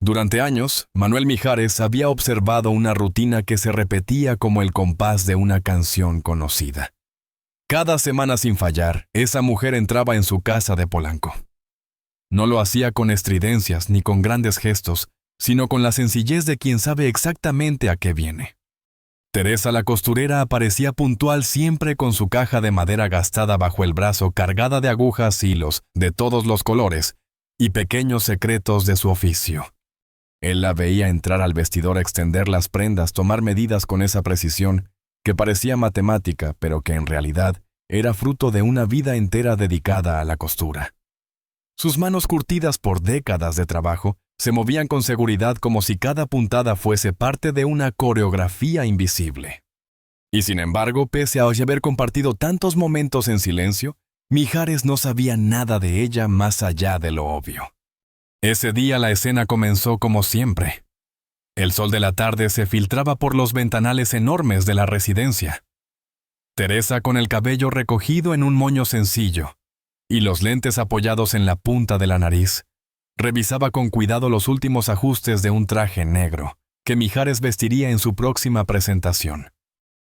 Durante años, Manuel Mijares había observado una rutina que se repetía como el compás de una canción conocida. Cada semana sin fallar, esa mujer entraba en su casa de Polanco. No lo hacía con estridencias ni con grandes gestos, sino con la sencillez de quien sabe exactamente a qué viene. Teresa la costurera aparecía puntual siempre con su caja de madera gastada bajo el brazo cargada de agujas, hilos de todos los colores y pequeños secretos de su oficio. Él la veía entrar al vestidor a extender las prendas, tomar medidas con esa precisión que parecía matemática, pero que en realidad era fruto de una vida entera dedicada a la costura. Sus manos curtidas por décadas de trabajo se movían con seguridad como si cada puntada fuese parte de una coreografía invisible. Y sin embargo, pese a haber compartido tantos momentos en silencio, Mijares no sabía nada de ella más allá de lo obvio. Ese día la escena comenzó como siempre. El sol de la tarde se filtraba por los ventanales enormes de la residencia. Teresa, con el cabello recogido en un moño sencillo y los lentes apoyados en la punta de la nariz, revisaba con cuidado los últimos ajustes de un traje negro que Mijares vestiría en su próxima presentación.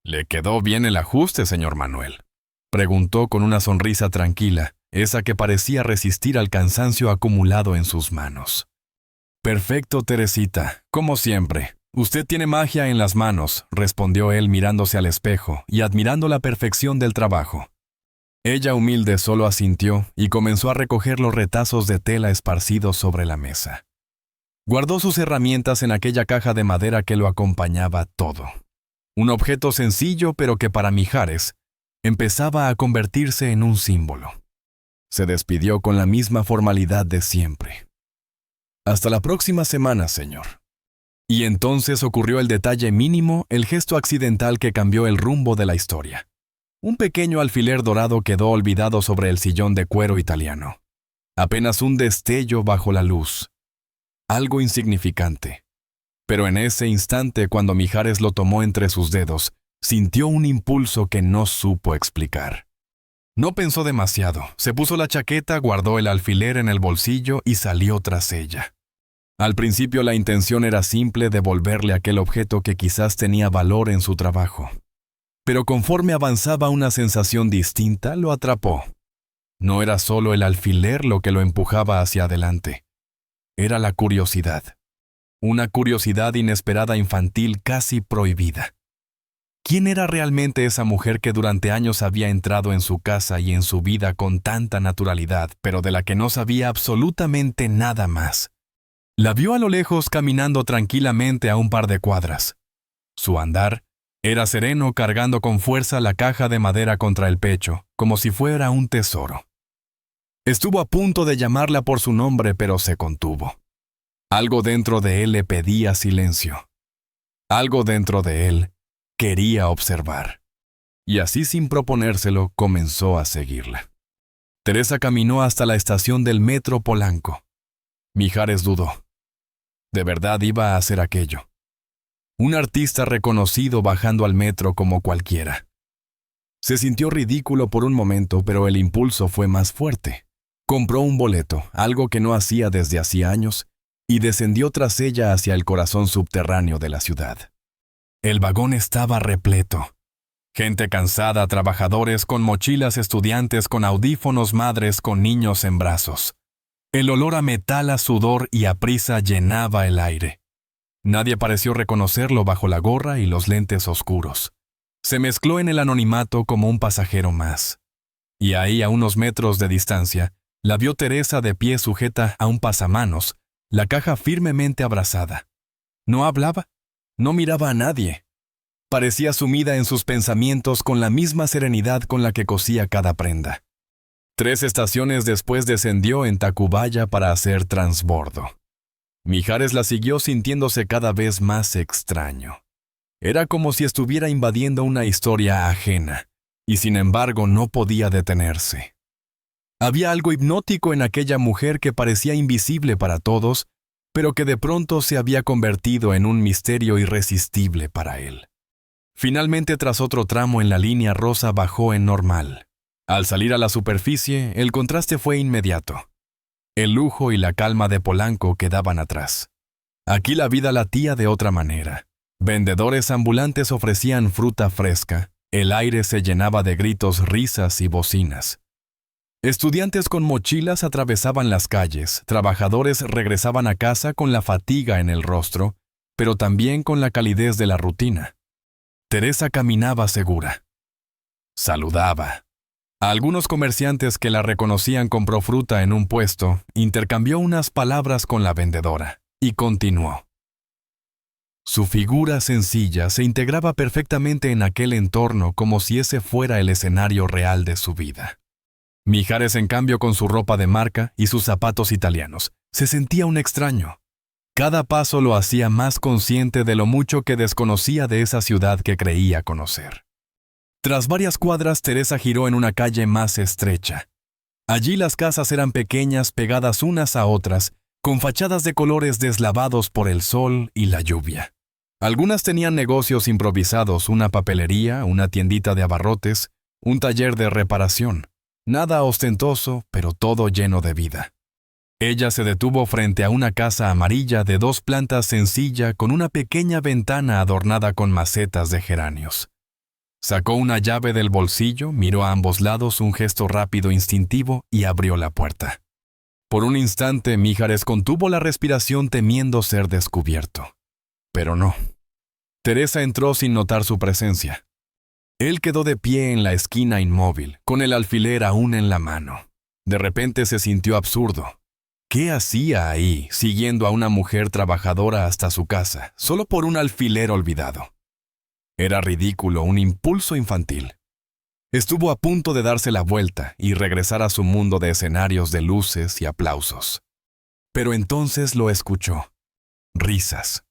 «¿Le quedó bien el ajuste, señor Manuel?», preguntó con una sonrisa tranquila, esa que parecía resistir al cansancio acumulado en sus manos. «Perfecto, Teresita, como siempre. Usted tiene magia en las manos», respondió él mirándose al espejo y admirando la perfección del trabajo. Ella, humilde, solo asintió y comenzó a recoger los retazos de tela esparcidos sobre la mesa. Guardó sus herramientas en aquella caja de madera que lo acompañaba todo. Un objeto sencillo, pero que para Mijares empezaba a convertirse en un símbolo. Se despidió con la misma formalidad de siempre. «Hasta la próxima semana, señor». Y entonces ocurrió el detalle mínimo, el gesto accidental que cambió el rumbo de la historia. Un pequeño alfiler dorado quedó olvidado sobre el sillón de cuero italiano. Apenas un destello bajo la luz. Algo insignificante. Pero en ese instante, cuando Mijares lo tomó entre sus dedos, sintió un impulso que no supo explicar. No pensó demasiado, se puso la chaqueta, guardó el alfiler en el bolsillo y salió tras ella. Al principio la intención era simple, devolverle aquel objeto que quizás tenía valor en su trabajo. Pero conforme avanzaba una sensación distinta lo atrapó. No era solo el alfiler lo que lo empujaba hacia adelante. Era la curiosidad. Una curiosidad inesperada, infantil, casi prohibida. ¿Quién era realmente esa mujer que durante años había entrado en su casa y en su vida con tanta naturalidad, pero de la que no sabía absolutamente nada más? La vio a lo lejos caminando tranquilamente a un par de cuadras. Su andar era sereno, cargando con fuerza la caja de madera contra el pecho, como si fuera un tesoro. Estuvo a punto de llamarla por su nombre, pero se contuvo. Algo dentro de él le pedía silencio. Algo dentro de él quería observar. Y así, sin proponérselo, comenzó a seguirla. Teresa caminó hasta la estación del metro Polanco. Mijares dudó. ¿De verdad iba a hacer aquello? Un artista reconocido bajando al metro como cualquiera. Se sintió ridículo por un momento, pero el impulso fue más fuerte. Compró un boleto, algo que no hacía desde hacía años, y descendió tras ella hacia el corazón subterráneo de la ciudad. El vagón estaba repleto. Gente cansada, trabajadores con mochilas, estudiantes con audífonos, madres con niños en brazos. El olor a metal, a sudor y a prisa llenaba el aire. Nadie pareció reconocerlo bajo la gorra y los lentes oscuros. Se mezcló en el anonimato como un pasajero más. Y ahí, a unos metros de distancia, la vio Teresa de pie sujeta a un pasamanos, la caja firmemente abrazada. No hablaba, no miraba a nadie. Parecía sumida en sus pensamientos con la misma serenidad con la que cosía cada prenda. 3 estaciones después descendió en Tacubaya para hacer transbordo. Mijares la siguió sintiéndose cada vez más extraño. Era como si estuviera invadiendo una historia ajena, y sin embargo no podía detenerse. Había algo hipnótico en aquella mujer que parecía invisible para todos, pero que de pronto se había convertido en un misterio irresistible para él. Finalmente, tras otro tramo en la línea rosa, bajó en normal. Al salir a la superficie, el contraste fue inmediato. El lujo y la calma de Polanco quedaban atrás. Aquí la vida latía de otra manera. Vendedores ambulantes ofrecían fruta fresca, el aire se llenaba de gritos, risas y bocinas. Estudiantes con mochilas atravesaban las calles, trabajadores regresaban a casa con la fatiga en el rostro, pero también con la calidez de la rutina. Teresa caminaba segura. Saludaba. A algunos comerciantes que la reconocían compró fruta en un puesto, intercambió unas palabras con la vendedora y continuó. Su figura sencilla se integraba perfectamente en aquel entorno como si ese fuera el escenario real de su vida. Mijares, en cambio, con su ropa de marca y sus zapatos italianos, se sentía un extraño. Cada paso lo hacía más consciente de lo mucho que desconocía de esa ciudad que creía conocer. Tras varias cuadras, Teresa giró en una calle más estrecha. Allí las casas eran pequeñas, pegadas unas a otras, con fachadas de colores deslavados por el sol y la lluvia. Algunas tenían negocios improvisados, una papelería, una tiendita de abarrotes, un taller de reparación. Nada ostentoso, pero todo lleno de vida. Ella se detuvo frente a una casa amarilla de 2 plantas sencilla con una pequeña ventana adornada con macetas de geranios. Sacó una llave del bolsillo, miró a ambos lados, un gesto rápido instintivo, y abrió la puerta. Por un instante, Mijares contuvo la respiración temiendo ser descubierto. Pero no. Teresa entró sin notar su presencia. Él quedó de pie en la esquina inmóvil, con el alfiler aún en la mano. De repente se sintió absurdo. ¿Qué hacía ahí, siguiendo a una mujer trabajadora hasta su casa, solo por un alfiler olvidado? Era ridículo, un impulso infantil. Estuvo a punto de darse la vuelta y regresar a su mundo de escenarios de luces y aplausos. Pero entonces lo escuchó. Risas.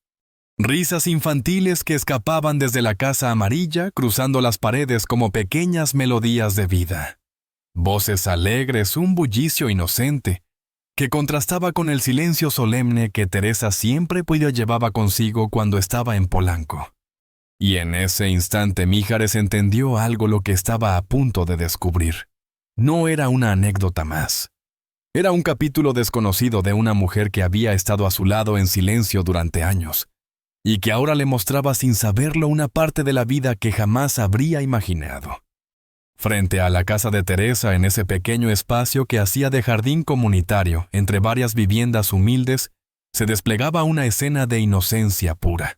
Risas infantiles que escapaban desde la casa amarilla, cruzando las paredes como pequeñas melodías de vida. Voces alegres, un bullicio inocente, que contrastaba con el silencio solemne que Teresa siempre llevaba consigo cuando estaba en Polanco. Y en ese instante Mijares entendió algo lo que estaba a punto de descubrir. No era una anécdota más. Era un capítulo desconocido de una mujer que había estado a su lado en silencio durante años, y que ahora le mostraba sin saberlo una parte de la vida que jamás habría imaginado. Frente a la casa de Teresa, en ese pequeño espacio que hacía de jardín comunitario entre varias viviendas humildes, se desplegaba una escena de inocencia pura.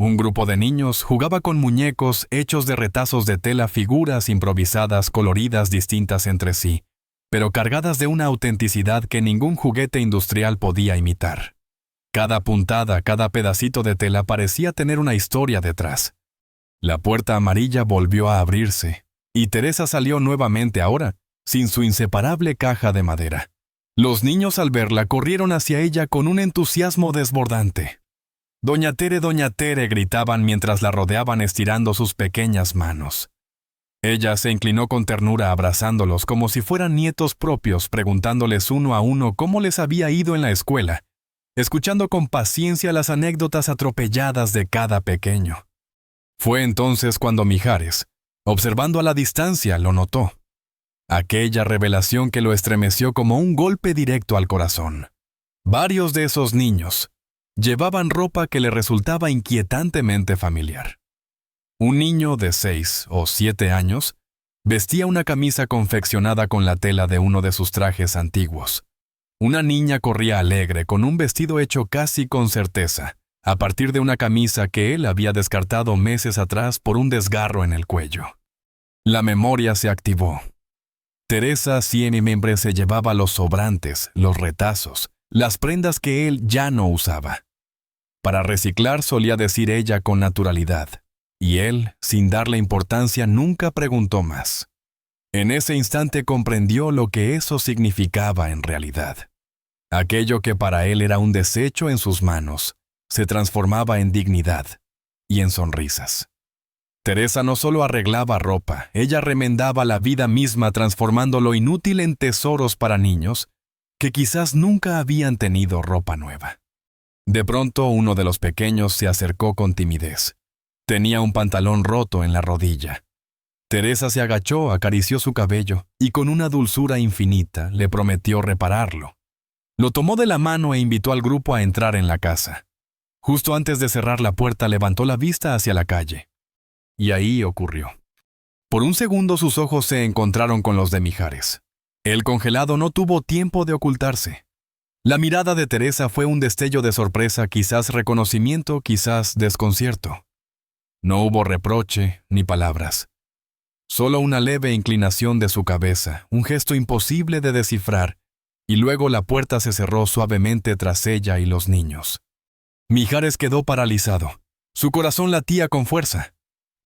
Un grupo de niños jugaba con muñecos hechos de retazos de tela, figuras improvisadas coloridas distintas entre sí, pero cargadas de una autenticidad que ningún juguete industrial podía imitar. Cada puntada, cada pedacito de tela parecía tener una historia detrás. La puerta amarilla volvió a abrirse, y Teresa salió nuevamente ahora, sin su inseparable caja de madera. Los niños al verla corrieron hacia ella con un entusiasmo desbordante. Doña Tere, gritaban mientras la rodeaban estirando sus pequeñas manos. Ella se inclinó con ternura abrazándolos como si fueran nietos propios, preguntándoles uno a uno cómo les había ido en la escuela, escuchando con paciencia las anécdotas atropelladas de cada pequeño. Fue entonces cuando Mijares, observando a la distancia, lo notó. Aquella revelación que lo estremeció como un golpe directo al corazón. Varios de esos niños llevaban ropa que le resultaba inquietantemente familiar. Un niño de 6 o 7 años vestía una camisa confeccionada con la tela de uno de sus trajes antiguos. Una niña corría alegre con un vestido hecho casi con certeza, a partir de una camisa que él había descartado meses atrás por un desgarro en el cuello. La memoria se activó. Teresa siempre se llevaba los sobrantes, los retazos, las prendas que él ya no usaba. Para reciclar, solía decir ella con naturalidad, y él, sin darle importancia, nunca preguntó más. En ese instante comprendió lo que eso significaba en realidad. Aquello que para él era un desecho en sus manos, se transformaba en dignidad y en sonrisas. Teresa no solo arreglaba ropa, ella remendaba la vida misma transformando lo inútil en tesoros para niños que quizás nunca habían tenido ropa nueva. De pronto uno de los pequeños se acercó con timidez. Tenía un pantalón roto en la rodilla. Teresa se agachó, acarició su cabello y con una dulzura infinita le prometió repararlo. Lo tomó de la mano e invitó al grupo a entrar en la casa. Justo antes de cerrar la puerta levantó la vista hacia la calle. Y ahí ocurrió. Por un segundo sus ojos se encontraron con los de Mijares. El congelado no tuvo tiempo de ocultarse. La mirada de Teresa fue un destello de sorpresa, quizás reconocimiento, quizás desconcierto. No hubo reproche ni palabras. Solo una leve inclinación de su cabeza, un gesto imposible de descifrar, y luego la puerta se cerró suavemente tras ella y los niños. Mijares quedó paralizado. Su corazón latía con fuerza.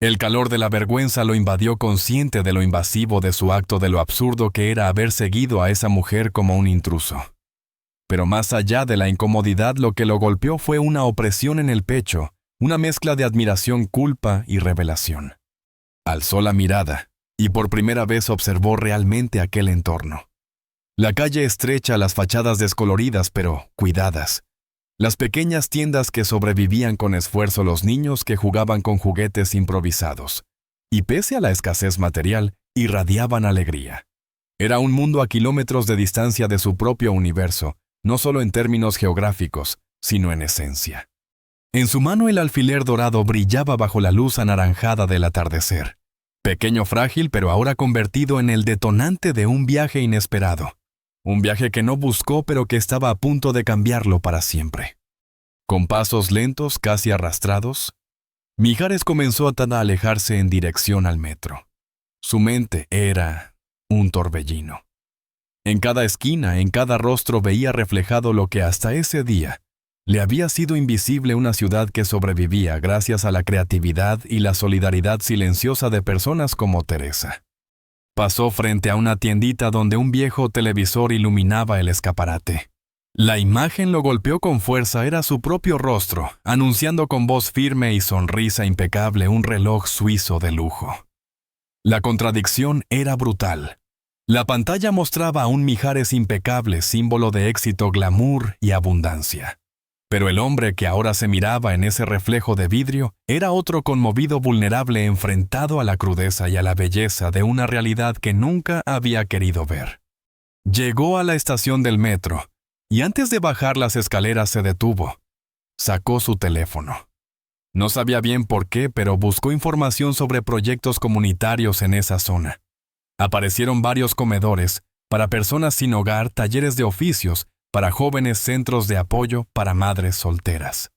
El calor de la vergüenza lo invadió, consciente de lo invasivo de su acto, de lo absurdo que era haber seguido a esa mujer como un intruso. Pero más allá de la incomodidad, lo que lo golpeó fue una opresión en el pecho, una mezcla de admiración, culpa y revelación. Alzó la mirada, y por primera vez observó realmente aquel entorno. La calle estrecha, las fachadas descoloridas pero cuidadas. Las pequeñas tiendas que sobrevivían con esfuerzo, los niños que jugaban con juguetes improvisados. Y pese a la escasez material, irradiaban alegría. Era un mundo a kilómetros de distancia de su propio universo, no solo en términos geográficos, sino en esencia. En su mano el alfiler dorado brillaba bajo la luz anaranjada del atardecer. Pequeño, frágil, pero ahora convertido en el detonante de un viaje inesperado. Un viaje que no buscó, pero que estaba a punto de cambiarlo para siempre. Con pasos lentos, casi arrastrados, Mijares comenzó a alejarse en dirección al metro. Su mente era un torbellino. En cada esquina, en cada rostro veía reflejado lo que hasta ese día le había sido invisible, una ciudad que sobrevivía gracias a la creatividad y la solidaridad silenciosa de personas como Teresa. Pasó frente a una tiendita donde un viejo televisor iluminaba el escaparate. La imagen lo golpeó con fuerza, era su propio rostro, anunciando con voz firme y sonrisa impecable un reloj suizo de lujo. La contradicción era brutal. La pantalla mostraba a un Mijares impecable, símbolo de éxito, glamour y abundancia. Pero el hombre que ahora se miraba en ese reflejo de vidrio era otro conmovido, vulnerable, enfrentado a la crudeza y a la belleza de una realidad que nunca había querido ver. Llegó a la estación del metro y antes de bajar las escaleras se detuvo. Sacó su teléfono. No sabía bien por qué, pero buscó información sobre proyectos comunitarios en esa zona. Aparecieron varios comedores para personas sin hogar, talleres de oficios, para jóvenes, centros de apoyo para madres solteras.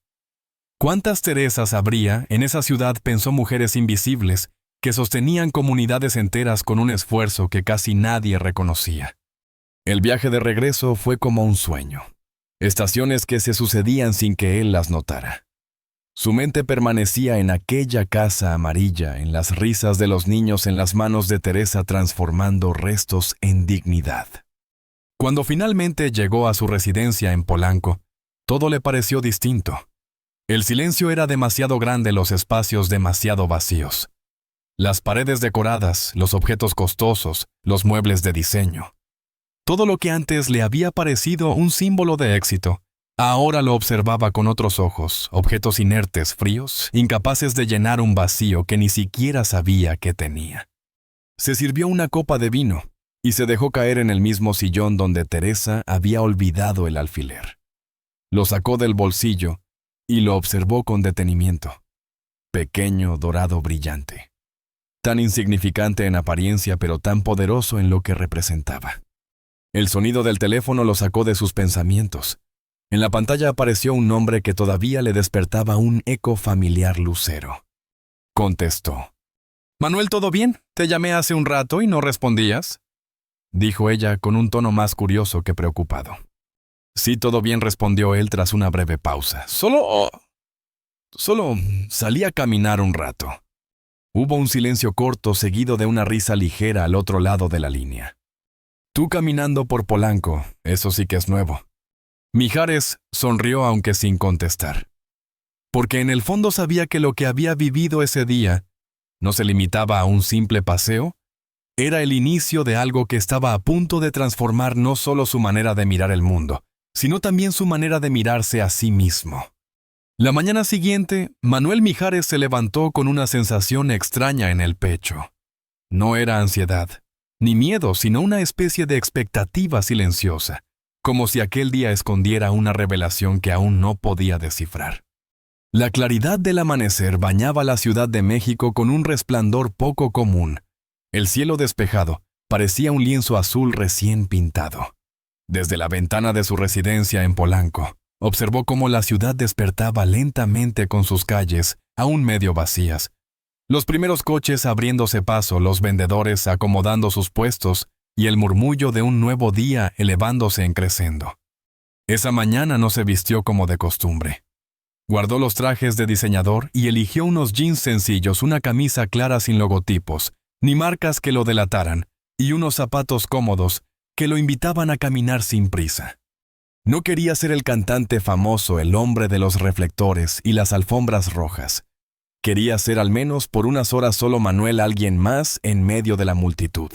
¿Cuántas Teresas habría en esa ciudad?, pensó, mujeres invisibles que sostenían comunidades enteras con un esfuerzo que casi nadie reconocía. El viaje de regreso fue como un sueño. Estaciones que se sucedían sin que él las notara. Su mente permanecía en aquella casa amarilla, en las risas de los niños, en las manos de Teresa transformando restos en dignidad. Cuando finalmente llegó a su residencia en Polanco, todo le pareció distinto. El silencio era demasiado grande, los espacios demasiado vacíos. Las paredes decoradas, los objetos costosos, los muebles de diseño. Todo lo que antes le había parecido un símbolo de éxito, ahora lo observaba con otros ojos, objetos inertes, fríos, incapaces de llenar un vacío que ni siquiera sabía que tenía. Se sirvió una copa de vino y se dejó caer en el mismo sillón donde Teresa había olvidado el alfiler. Lo sacó del bolsillo y lo observó con detenimiento. Pequeño, dorado, brillante. Tan insignificante en apariencia, pero tan poderoso en lo que representaba. El sonido del teléfono lo sacó de sus pensamientos. En la pantalla apareció un nombre que todavía le despertaba un eco familiar lucero. Contestó. «Manuel, ¿todo bien? Te llamé hace un rato y no respondías», dijo ella con un tono más curioso que preocupado. «Sí, todo bien», respondió él tras una breve pausa. Solo salí a caminar un rato». Hubo un silencio corto seguido de una risa ligera al otro lado de la línea. «Tú caminando por Polanco, eso sí que es nuevo». Mijares sonrió aunque sin contestar. Porque en el fondo sabía que lo que había vivido ese día no se limitaba a un simple paseo, era el inicio de algo que estaba a punto de transformar no solo su manera de mirar el mundo, sino también su manera de mirarse a sí mismo. La mañana siguiente, Manuel Mijares se levantó con una sensación extraña en el pecho. No era ansiedad, ni miedo, sino una especie de expectativa silenciosa, como si aquel día escondiera una revelación que aún no podía descifrar. La claridad del amanecer bañaba la Ciudad de México con un resplandor poco común. El cielo despejado parecía un lienzo azul recién pintado. Desde la ventana de su residencia en Polanco, observó cómo la ciudad despertaba lentamente con sus calles, aún medio vacías. Los primeros coches abriéndose paso, los vendedores acomodando sus puestos y el murmullo de un nuevo día elevándose en crescendo. Esa mañana no se vistió como de costumbre. Guardó los trajes de diseñador y eligió unos jeans sencillos, una camisa clara sin logotipos, ni marcas que lo delataran, y unos zapatos cómodos que lo invitaban a caminar sin prisa. No quería ser el cantante famoso, el hombre de los reflectores y las alfombras rojas. Quería ser al menos por unas horas solo Manuel, alguien más en medio de la multitud.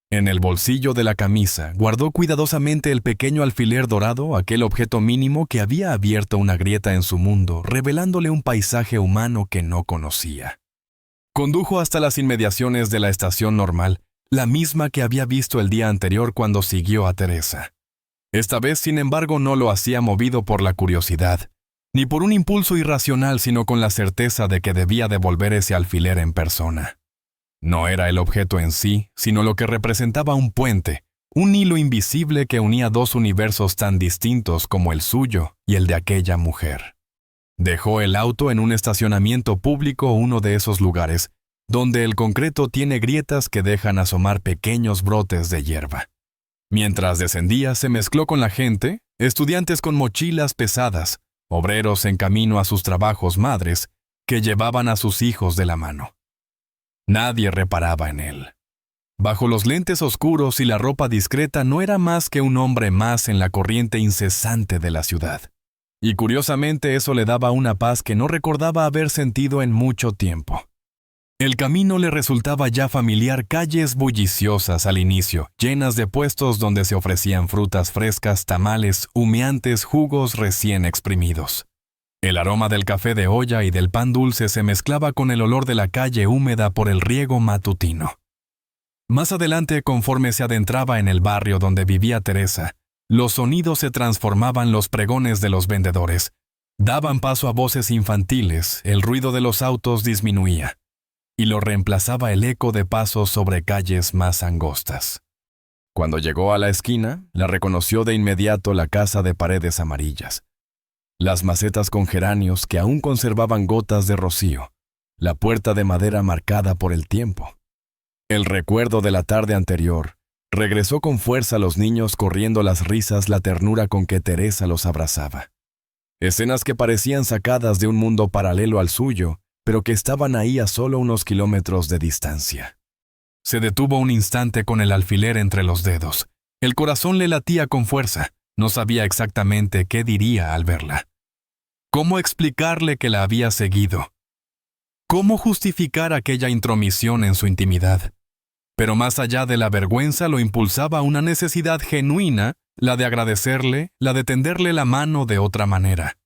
En el bolsillo de la camisa guardó cuidadosamente el pequeño alfiler dorado, aquel objeto mínimo que había abierto una grieta en su mundo, revelándole un paisaje humano que no conocía. Condujo hasta las inmediaciones de la estación normal, la misma que había visto el día anterior cuando siguió a Teresa. Esta vez, sin embargo, no lo hacía movido por la curiosidad, ni por un impulso irracional, sino con la certeza de que debía devolver ese alfiler en persona. No era el objeto en sí, sino lo que representaba un puente, un hilo invisible que unía dos universos tan distintos como el suyo y el de aquella mujer. Dejó el auto en un estacionamiento público, uno de esos lugares donde el concreto tiene grietas que dejan asomar pequeños brotes de hierba. Mientras descendía, se mezcló con la gente, estudiantes con mochilas pesadas, obreros en camino a sus trabajos, madres que llevaban a sus hijos de la mano. Nadie reparaba en él. Bajo los lentes oscuros y la ropa discreta no era más que un hombre más en la corriente incesante de la ciudad. Y curiosamente eso le daba una paz que no recordaba haber sentido en mucho tiempo. El camino le resultaba ya familiar, calles bulliciosas al inicio, llenas de puestos donde se ofrecían frutas frescas, tamales, humeantes, jugos recién exprimidos. El aroma del café de olla y del pan dulce se mezclaba con el olor de la calle húmeda por el riego matutino. Más adelante, conforme se adentraba en el barrio donde vivía Teresa, los sonidos se transformaban, los pregones de los vendedores daban paso a voces infantiles, el ruido de los autos disminuía, y lo reemplazaba el eco de pasos sobre calles más angostas. Cuando llegó a la esquina, la reconoció de inmediato la casa de paredes amarillas, las macetas con geranios que aún conservaban gotas de rocío, la puerta de madera marcada por el tiempo. El recuerdo de la tarde anterior regresó con fuerza a los niños, corriendo las risas, la ternura con que Teresa los abrazaba. Escenas que parecían sacadas de un mundo paralelo al suyo, pero que estaban ahí a solo unos kilómetros de distancia. Se detuvo un instante con el alfiler entre los dedos. El corazón le latía con fuerza. No sabía exactamente qué diría al verla. ¿Cómo explicarle que la había seguido? ¿Cómo justificar aquella intromisión en su intimidad? Pero más allá de la vergüenza lo impulsaba una necesidad genuina, la de agradecerle, la de tenderle la mano de otra manera.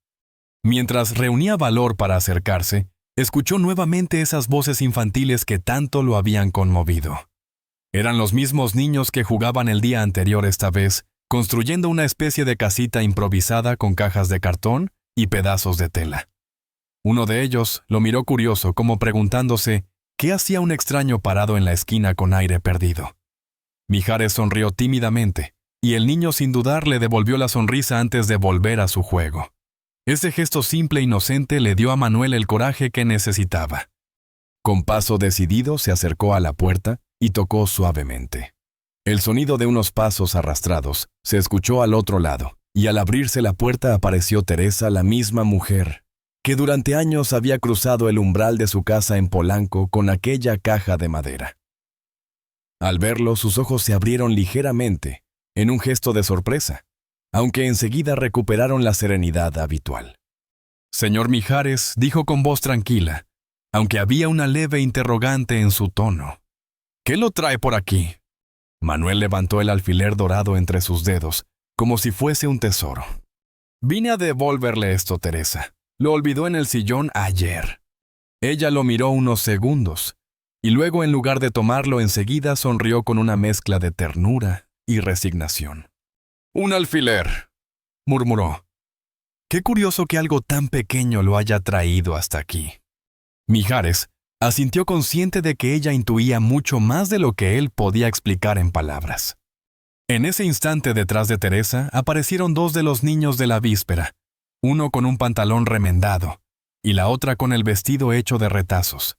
Mientras reunía valor para acercarse, escuchó nuevamente esas voces infantiles que tanto lo habían conmovido. Eran los mismos niños que jugaban el día anterior, esta vez construyendo una especie de casita improvisada con cajas de cartón y pedazos de tela. Uno de ellos lo miró curioso, como preguntándose qué hacía un extraño parado en la esquina con aire perdido. Mijares sonrió tímidamente, y el niño sin dudar le devolvió la sonrisa antes de volver a su juego. Ese gesto simple e inocente le dio a Manuel el coraje que necesitaba. Con paso decidido se acercó a la puerta y tocó suavemente. El sonido de unos pasos arrastrados se escuchó al otro lado, y al abrirse la puerta apareció Teresa, la misma mujer que durante años había cruzado el umbral de su casa en Polanco con aquella caja de madera. Al verlo, sus ojos se abrieron ligeramente, en un gesto de sorpresa, aunque enseguida recuperaron la serenidad habitual. «Señor Mijares», dijo con voz tranquila, aunque había una leve interrogante en su tono. «¿Qué lo trae por aquí?» Manuel levantó el alfiler dorado entre sus dedos, como si fuese un tesoro. «Vine a devolverle esto, Teresa. Lo olvidó en el sillón ayer». Ella lo miró unos segundos, y luego, en lugar de tomarlo enseguida, sonrió con una mezcla de ternura y resignación. «Un alfiler», murmuró. Qué curioso que algo tan pequeño lo haya traído hasta aquí. Mijares asintió consciente de que ella intuía mucho más de lo que él podía explicar en palabras. En ese instante detrás de Teresa aparecieron dos de los niños de la víspera, uno con un pantalón remendado y la otra con el vestido hecho de retazos.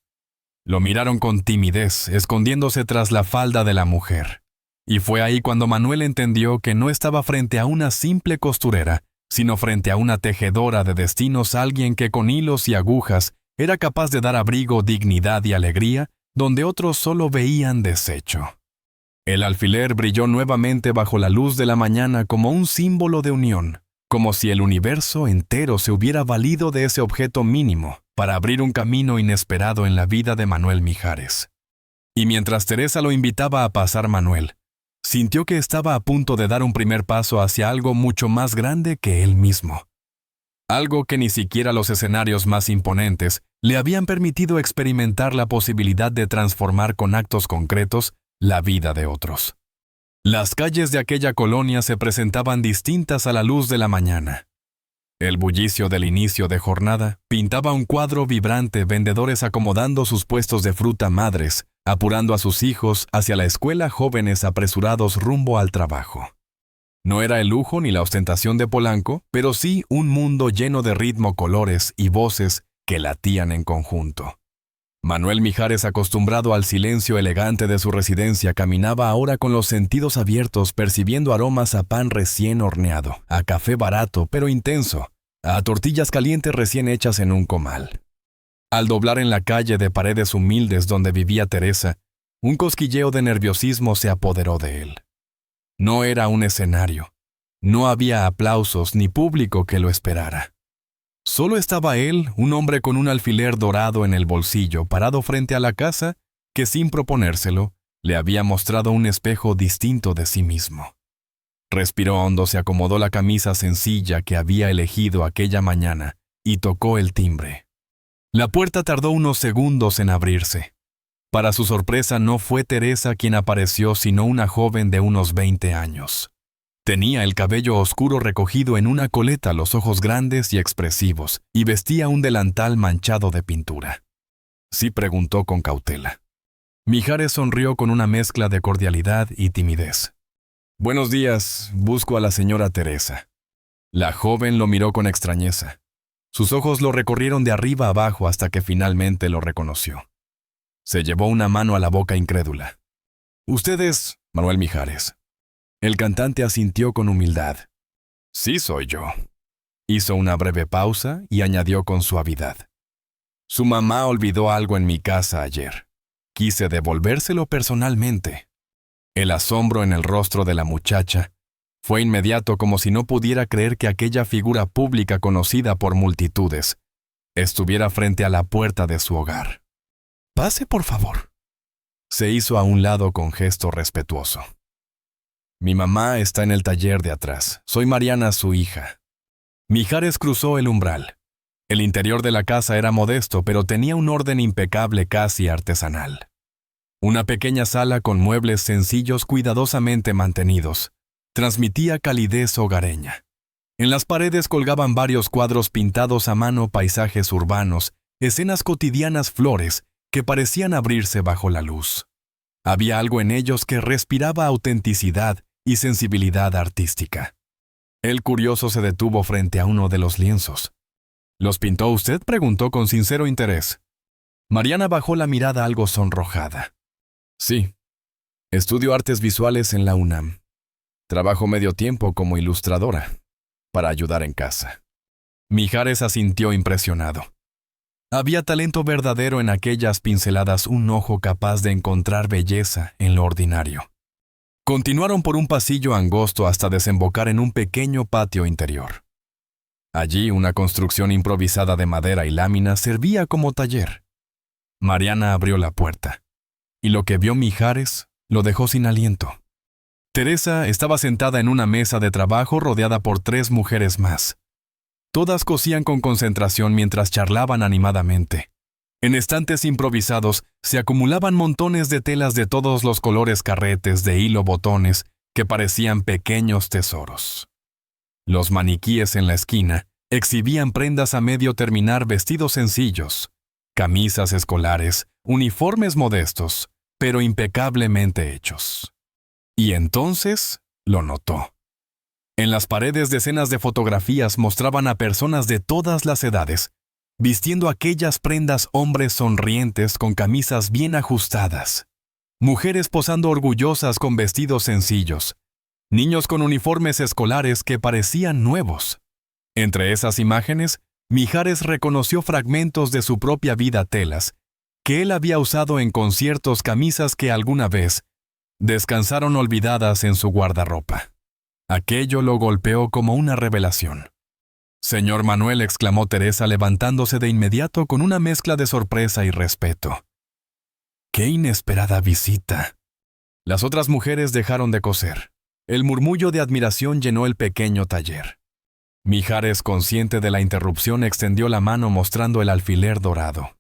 Lo miraron con timidez, escondiéndose tras la falda de la mujer. Y fue ahí cuando Manuel entendió que no estaba frente a una simple costurera, sino frente a una tejedora de destinos, alguien que con hilos y agujas era capaz de dar abrigo, dignidad y alegría donde otros solo veían desecho. El alfiler brilló nuevamente bajo la luz de la mañana como un símbolo de unión, como si el universo entero se hubiera valido de ese objeto mínimo para abrir un camino inesperado en la vida de Manuel Mijares. Y mientras Teresa lo invitaba a pasar, Manuel sintió que estaba a punto de dar un primer paso hacia algo mucho más grande que él mismo. Algo que ni siquiera los escenarios más imponentes le habían permitido experimentar la posibilidad de transformar con actos concretos la vida de otros. Las calles de aquella colonia se presentaban distintas a la luz de la mañana. El bullicio del inicio de jornada pintaba un cuadro vibrante, vendedores acomodando sus puestos de fruta, madres apurando a sus hijos hacia la escuela, jóvenes apresurados rumbo al trabajo. No era el lujo ni la ostentación de Polanco, pero sí un mundo lleno de ritmo, colores y voces que latían en conjunto. Manuel Mijares, acostumbrado al silencio elegante de su residencia, caminaba ahora con los sentidos abiertos, percibiendo aromas a pan recién horneado, a café barato pero intenso, a tortillas calientes recién hechas en un comal. Al doblar en la calle de paredes humildes donde vivía Teresa, un cosquilleo de nerviosismo se apoderó de él. No era un escenario. No había aplausos ni público que lo esperara. Solo estaba él, un hombre con un alfiler dorado en el bolsillo, parado frente a la casa que, sin proponérselo, le había mostrado un espejo distinto de sí mismo. Respiró hondo, se acomodó la camisa sencilla que había elegido aquella mañana y tocó el timbre. La puerta tardó unos segundos en abrirse. Para su sorpresa, no fue Teresa quien apareció, sino una joven de unos 20 años. Tenía el cabello oscuro recogido en una coleta, los ojos grandes y expresivos, y vestía un delantal manchado de pintura. Sí, preguntó con cautela. Mijares sonrió con una mezcla de cordialidad y timidez. «Buenos días, busco a la señora Teresa». La joven lo miró con extrañeza. Sus ojos lo recorrieron de arriba a abajo hasta que finalmente lo reconoció. Se llevó una mano a la boca incrédula. «¿Usted es Manuel Mijares?» El cantante asintió con humildad. «Sí, soy yo». Hizo una breve pausa y añadió con suavidad. «Su mamá olvidó algo en mi casa ayer. Quise devolvérselo personalmente». El asombro en el rostro de la muchacha fue inmediato, como si no pudiera creer que aquella figura pública conocida por multitudes estuviera frente a la puerta de su hogar. «Pase, por favor». Se hizo a un lado con gesto respetuoso. «Mi mamá está en el taller de atrás. Soy Mariana, su hija». Mijares cruzó el umbral. El interior de la casa era modesto, pero tenía un orden impecable, casi artesanal. Una pequeña sala con muebles sencillos cuidadosamente mantenidos transmitía calidez hogareña. En las paredes colgaban varios cuadros pintados a mano, paisajes urbanos, escenas cotidianas, flores que parecían abrirse bajo la luz. Había algo en ellos que respiraba autenticidad y sensibilidad artística. El curioso se detuvo frente a uno de los lienzos. «¿Los pintó usted?», preguntó con sincero interés. Mariana bajó la mirada algo sonrojada. «Sí. Estudio artes visuales en la UNAM. Trabajo medio tiempo como ilustradora, para ayudar en casa». Mijares asintió impresionado. Había talento verdadero en aquellas pinceladas, un ojo capaz de encontrar belleza en lo ordinario. Continuaron por un pasillo angosto hasta desembocar en un pequeño patio interior. Allí, una construcción improvisada de madera y láminas servía como taller. Mariana abrió la puerta, y lo que vio Mijares lo dejó sin aliento. Teresa estaba sentada en una mesa de trabajo rodeada por 3 mujeres más. Todas cosían con concentración mientras charlaban animadamente. En estantes improvisados se acumulaban montones de telas de todos los colores, carretes de hilo, botones, que parecían pequeños tesoros. Los maniquíes en la esquina Exhibían prendas a medio terminar, vestidos sencillos, camisas escolares, uniformes modestos, pero impecablemente hechos. Y entonces lo notó. En las paredes decenas de fotografías mostraban a personas de todas las edades, vistiendo aquellas prendas, hombres sonrientes con camisas bien ajustadas, mujeres posando orgullosas con vestidos sencillos, niños con uniformes escolares que parecían nuevos. Entre esas imágenes, Mijares reconoció fragmentos de su propia vida, telas que él había usado en conciertos, camisas que alguna vez descansaron olvidadas en su guardarropa. Aquello lo golpeó como una revelación. «Señor Manuel», exclamó Teresa, levantándose de inmediato con una mezcla de sorpresa y respeto. «¡Qué inesperada visita!». Las otras mujeres dejaron de coser. El murmullo de admiración llenó el pequeño taller. Mijares, consciente de la interrupción, extendió la mano mostrando el alfiler dorado.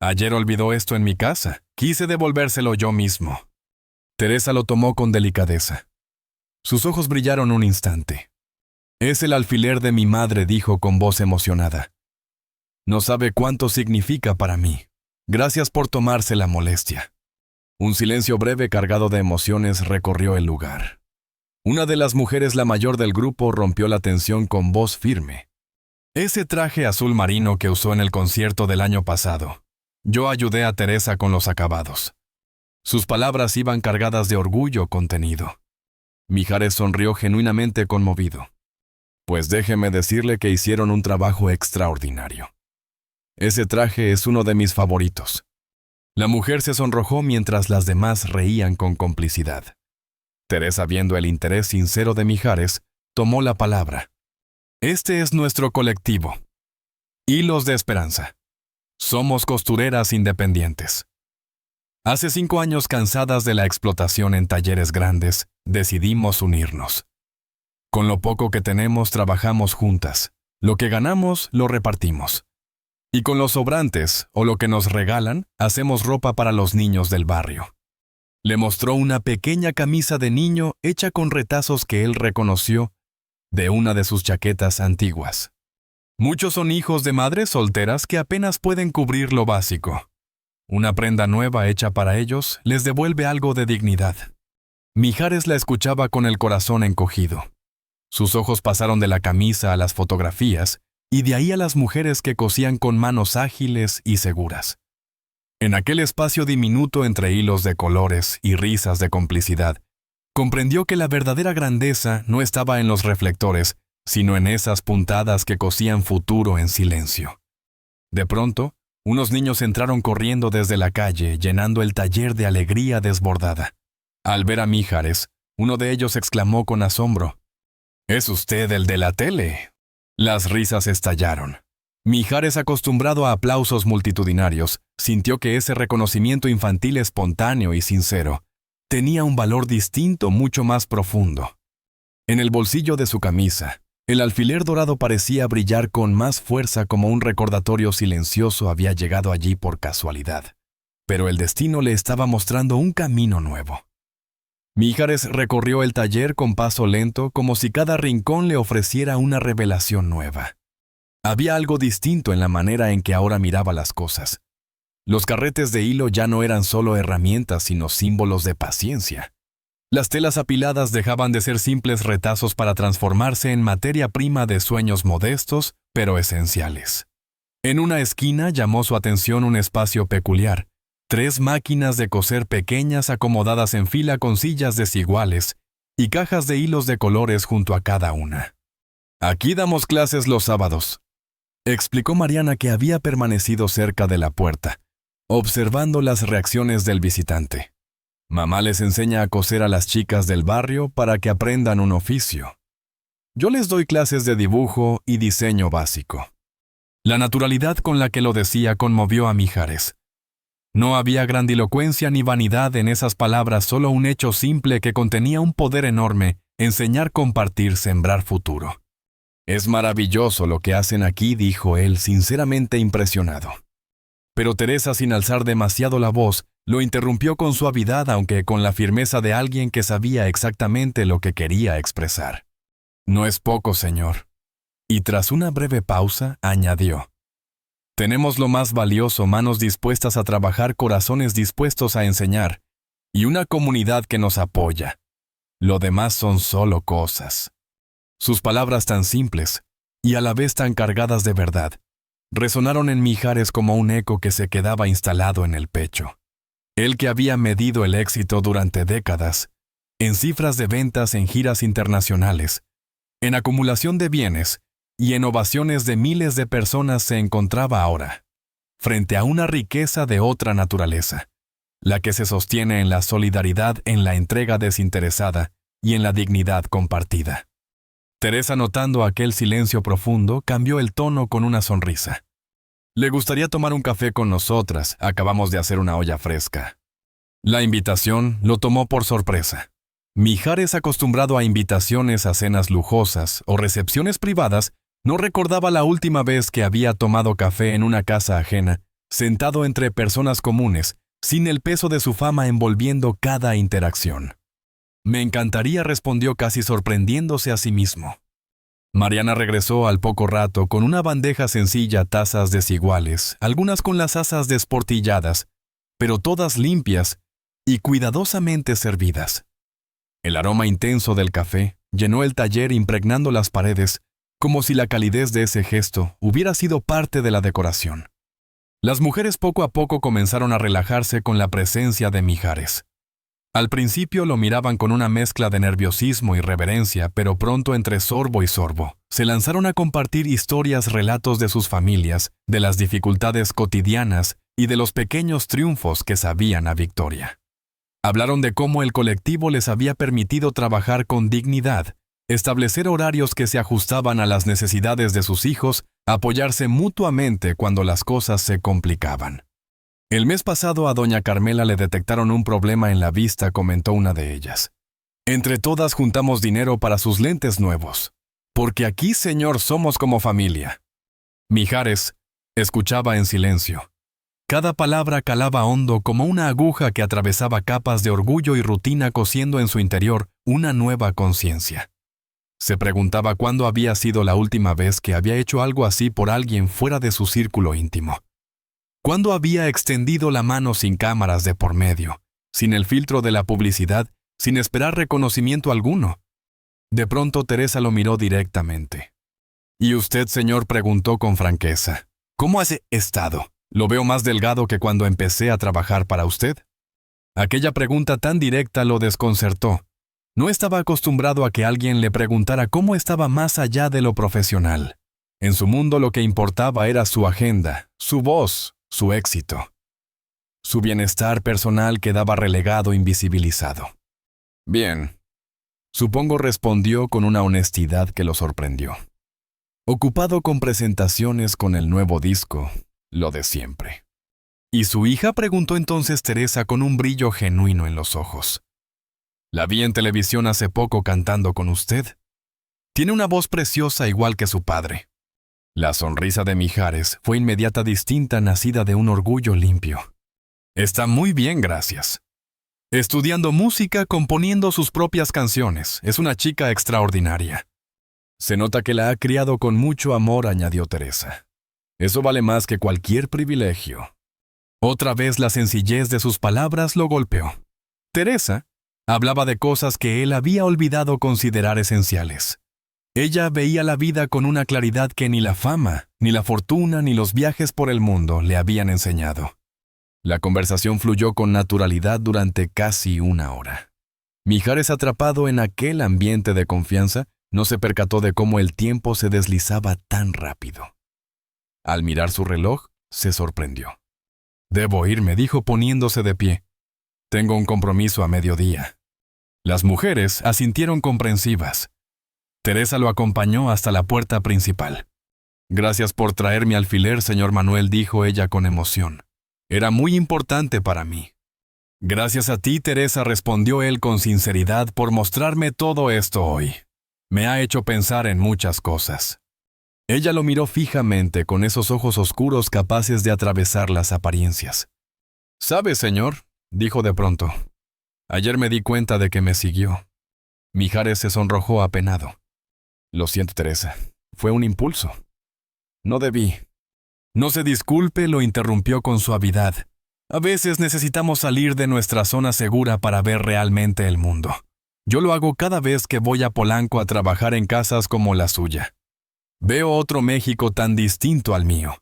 «Ayer olvidó esto en mi casa. Quise devolvérselo yo mismo». Teresa lo tomó con delicadeza. Sus ojos brillaron un instante. «Es el alfiler de mi madre», dijo con voz emocionada. «No sabe cuánto significa para mí. Gracias por tomarse la molestia». Un silencio breve cargado de emociones recorrió el lugar. Una de las mujeres, la mayor del grupo, rompió la tensión con voz firme. «Ese traje azul marino que usó en el concierto del año pasado. Yo ayudé a Teresa con los acabados». Sus palabras iban cargadas de orgullo contenido. Mijares sonrió genuinamente conmovido. «Pues déjeme decirle que hicieron un trabajo extraordinario. Ese traje es uno de mis favoritos». La mujer se sonrojó mientras las demás reían con complicidad. Teresa, viendo el interés sincero de Mijares, tomó la palabra. «Este es nuestro colectivo. Hilos de Esperanza. Somos costureras independientes. Hace 5 años, cansadas de la explotación en talleres grandes, decidimos unirnos. Con lo poco que tenemos, trabajamos juntas. Lo que ganamos, lo repartimos. Y con los sobrantes, o lo que nos regalan, hacemos ropa para los niños del barrio». Le mostró una pequeña camisa de niño hecha con retazos que él reconoció de una de sus chaquetas antiguas. «Muchos son hijos de madres solteras que apenas pueden cubrir lo básico. Una prenda nueva hecha para ellos les devuelve algo de dignidad». Mijares la escuchaba con el corazón encogido. Sus ojos pasaron de la camisa a las fotografías y de ahí a las mujeres que cosían con manos ágiles y seguras. En aquel espacio diminuto entre hilos de colores y risas de complicidad, comprendió que la verdadera grandeza no estaba en los reflectores, sino en esas puntadas que cosían futuro en silencio. De pronto, unos niños entraron corriendo desde la calle, llenando el taller de alegría desbordada. Al ver a Mijares, uno de ellos exclamó con asombro: «¿Es usted el de la tele?». Las risas estallaron. Mijares, acostumbrado a aplausos multitudinarios, sintió que ese reconocimiento infantil, espontáneo y sincero, tenía un valor distinto, mucho más profundo. En el bolsillo de su camisa, el alfiler dorado parecía brillar con más fuerza, como un recordatorio silencioso había llegado allí por casualidad. Pero el destino le estaba mostrando un camino nuevo. Mijares recorrió el taller con paso lento, como si cada rincón le ofreciera una revelación nueva. Había algo distinto en la manera en que ahora miraba las cosas. Los carretes de hilo ya no eran solo herramientas, sino símbolos de paciencia. Las telas apiladas dejaban de ser simples retazos para transformarse en materia prima de sueños modestos, pero esenciales. En una esquina llamó su atención un espacio peculiar: 3 máquinas de coser pequeñas acomodadas en fila con sillas desiguales y cajas de hilos de colores junto a cada una. «Aquí damos clases los sábados», explicó Mariana, que había permanecido cerca de la puerta, observando las reacciones del visitante. «Mamá les enseña a coser a las chicas del barrio para que aprendan un oficio. Yo les doy clases de dibujo y diseño básico». La naturalidad con la que lo decía conmovió a Mijares. No había grandilocuencia ni vanidad en esas palabras, solo un hecho simple que contenía un poder enorme: enseñar, compartir, sembrar futuro. «Es maravilloso lo que hacen aquí», dijo él, sinceramente impresionado. Pero Teresa, sin alzar demasiado la voz, lo interrumpió con suavidad, aunque con la firmeza de alguien que sabía exactamente lo que quería expresar. «No es poco, señor. y tras una breve pausa añadió: «Tenemos lo más valioso, manos dispuestas a trabajar, corazones dispuestos a enseñar, y una comunidad que nos apoya. Lo demás son solo cosas». Sus palabras tan simples, y a la vez tan cargadas de verdad, resonaron en Mijares como un eco que se quedaba instalado en el pecho. Él, que había medido el éxito durante décadas, en cifras de ventas en giras internacionales, en acumulación de bienes y en ovaciones de miles de personas, se encontraba ahora frente a una riqueza de otra naturaleza, la que se sostiene en la solidaridad, en la entrega desinteresada y en la dignidad compartida. Teresa, notando aquel silencio profundo, cambió el tono con una sonrisa. «¿Le gustaría tomar un café con nosotras? Acabamos de hacer una olla fresca». La invitación lo tomó por sorpresa. Mijares, acostumbrado a invitaciones a cenas lujosas o recepciones privadas, no recordaba la última vez que había tomado café en una casa ajena, sentado entre personas comunes, sin el peso de su fama envolviendo cada interacción. «Me encantaría», respondió casi sorprendiéndose a sí mismo. Mariana regresó al poco rato con una bandeja sencilla, tazas desiguales, algunas con las asas desportilladas, pero todas limpias y cuidadosamente servidas. El aroma intenso del café llenó el taller, impregnando las paredes, como si la calidez de ese gesto hubiera sido parte de la decoración. Las mujeres poco a poco comenzaron a relajarse con la presencia de Mijares. Al principio lo miraban con una mezcla de nerviosismo y reverencia, pero pronto, entre sorbo y sorbo, se lanzaron a compartir historias, relatos de sus familias, de las dificultades cotidianas y de los pequeños triunfos que sabían a victoria. Hablaron de cómo el colectivo les había permitido trabajar con dignidad, establecer horarios que se ajustaban a las necesidades de sus hijos, apoyarse mutuamente cuando las cosas se complicaban. «El mes pasado a doña Carmela le detectaron un problema en la vista», comentó una de ellas. «Entre todas juntamos dinero para sus lentes nuevos. Porque aquí, señor, somos como familia». Mijares escuchaba en silencio. Cada palabra calaba hondo como una aguja que atravesaba capas de orgullo y rutina, cosiendo en su interior una nueva conciencia. Se preguntaba cuándo había sido la última vez que había hecho algo así por alguien fuera de su círculo íntimo. ¿Cuándo había extendido la mano sin cámaras de por medio, sin el filtro de la publicidad, sin esperar reconocimiento alguno? De pronto Teresa lo miró directamente. «¿Y usted, señor?», preguntó con franqueza. «¿Cómo ha estado? Lo veo más delgado que cuando empecé a trabajar para usted». Aquella pregunta tan directa lo desconcertó. No estaba acostumbrado a que alguien le preguntara cómo estaba más allá de lo profesional. En su mundo lo que importaba era su agenda, su voz, su éxito. Su bienestar personal quedaba relegado, invisibilizado. «Bien», supongo, respondió con una honestidad que lo sorprendió. «Ocupado con presentaciones, con el nuevo disco, lo de siempre». «¿Y su hija?», preguntó entonces Teresa con un brillo genuino en los ojos. «La vi en televisión hace poco cantando con usted. Tiene una voz preciosa igual que su padre». La sonrisa de Mijares fue inmediata, distinta, nacida de un orgullo limpio. «Está muy bien, gracias. Estudiando música, componiendo sus propias canciones. Es una chica extraordinaria. Se nota que la ha criado con mucho amor», añadió Teresa. «Eso vale más que cualquier privilegio». Otra vez la sencillez de sus palabras lo golpeó. Teresa hablaba de cosas que él había olvidado considerar esenciales. Ella veía la vida con una claridad que ni la fama, ni la fortuna, ni los viajes por el mundo le habían enseñado. La conversación fluyó con naturalidad durante casi una hora. Mijares, atrapado en aquel ambiente de confianza, no se percató de cómo el tiempo se deslizaba tan rápido. Al mirar su reloj, se sorprendió. «Debo irme», dijo poniéndose de pie. «Tengo un compromiso a mediodía». Las mujeres asintieron comprensivas. Teresa lo acompañó hasta la puerta principal. «Gracias por traer mi alfiler, señor Manuel», dijo ella con emoción. «Era muy importante para mí». «Gracias a ti, Teresa», respondió él con sinceridad, «por mostrarme todo esto hoy. Me ha hecho pensar en muchas cosas». Ella lo miró fijamente con esos ojos oscuros capaces de atravesar las apariencias. «¿Sabe, señor?», dijo de pronto. «Ayer me di cuenta de que me siguió». Mijares se sonrojó apenado. «Lo siento, Teresa. Fue un impulso. No debí. No se disculpe, lo interrumpió con suavidad. A veces necesitamos salir de nuestra zona segura para ver realmente el mundo. Yo lo hago cada vez que voy a Polanco a trabajar en casas como la suya. Veo otro México tan distinto al mío.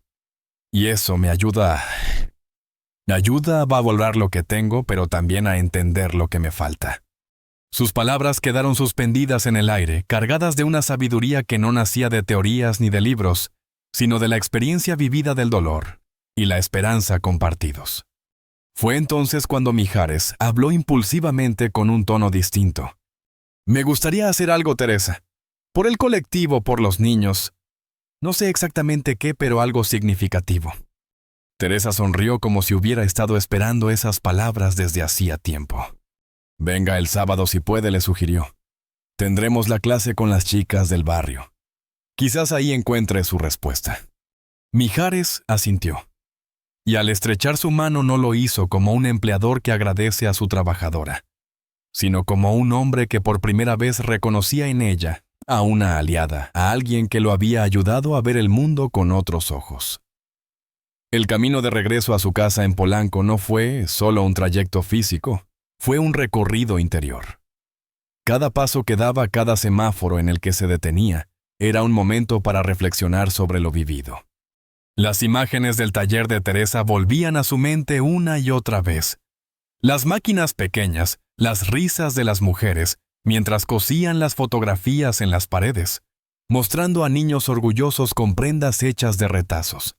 Y eso me ayuda a valorar lo que tengo, pero también a entender lo que me falta. Sus palabras quedaron suspendidas en el aire, cargadas de una sabiduría que no nacía de teorías ni de libros, sino de la experiencia vivida del dolor y la esperanza compartidos. Fue entonces cuando Mijares habló impulsivamente con un tono distinto. Me gustaría hacer algo, Teresa. Por el colectivo, por los niños. No sé exactamente qué, pero algo significativo. Teresa sonrió como si hubiera estado esperando esas palabras desde hacía tiempo. Venga el sábado si puede, le sugirió. Tendremos la clase con las chicas del barrio. Quizás ahí encuentre su respuesta. Mijares asintió. Y al estrechar su mano no lo hizo como un empleador que agradece a su trabajadora, sino como un hombre que por primera vez reconocía en ella a una aliada, a alguien que lo había ayudado a ver el mundo con otros ojos. El camino de regreso a su casa en Polanco no fue solo un trayecto físico, fue un recorrido interior. Cada paso que daba, cada semáforo en el que se detenía, era un momento para reflexionar sobre lo vivido. Las imágenes del taller de Teresa volvían a su mente una y otra vez. Las máquinas pequeñas, las risas de las mujeres, mientras cosían las fotografías en las paredes, mostrando a niños orgullosos con prendas hechas de retazos.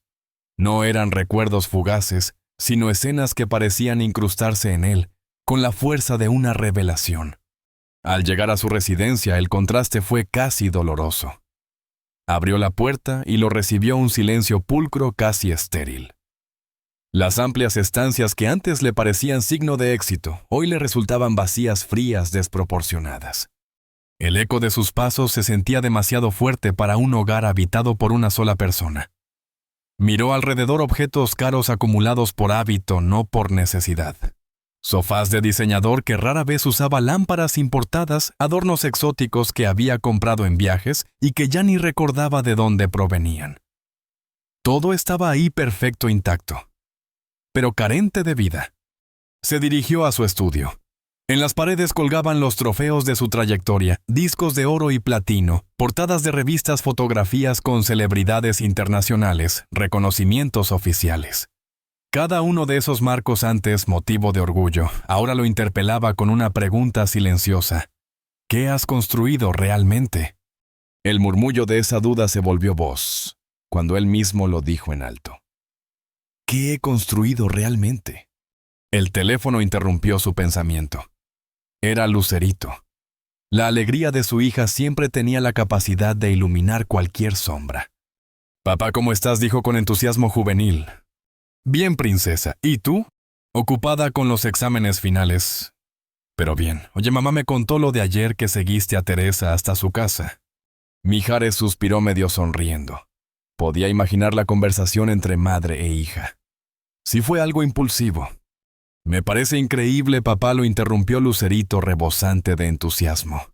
No eran recuerdos fugaces, sino escenas que parecían incrustarse en él, con la fuerza de una revelación. Al llegar a su residencia, el contraste fue casi doloroso. Abrió la puerta y lo recibió un silencio pulcro casi estéril. Las amplias estancias que antes le parecían signo de éxito, hoy le resultaban vacías, frías, desproporcionadas. El eco de sus pasos se sentía demasiado fuerte para un hogar habitado por una sola persona. Miró alrededor objetos caros acumulados por hábito, no por necesidad. Sofás de diseñador que rara vez usaba, lámparas importadas, adornos exóticos que había comprado en viajes y que ya ni recordaba de dónde provenían. Todo estaba ahí perfecto, intacto, pero carente de vida. Se dirigió a su estudio. En las paredes colgaban los trofeos de su trayectoria, discos de oro y platino, portadas de revistas, fotografías con celebridades internacionales, reconocimientos oficiales. Cada uno de esos marcos, antes motivo de orgullo, ahora lo interpelaba con una pregunta silenciosa. ¿Qué has construido realmente? El murmullo de esa duda se volvió voz, cuando él mismo lo dijo en alto. ¿Qué he construido realmente? El teléfono interrumpió su pensamiento. Era Lucerito. La alegría de su hija siempre tenía la capacidad de iluminar cualquier sombra. «Papá, ¿cómo estás?», dijo con entusiasmo juvenil. «Bien, princesa. ¿Y tú?» «Ocupada con los exámenes finales. Pero bien. Oye, mamá me contó lo de ayer que seguiste a Teresa hasta su casa». Mijares suspiró medio sonriendo. Podía imaginar la conversación entre madre e hija. Sí fue algo impulsivo. «Me parece increíble», papá, lo interrumpió Lucerito rebosante de entusiasmo.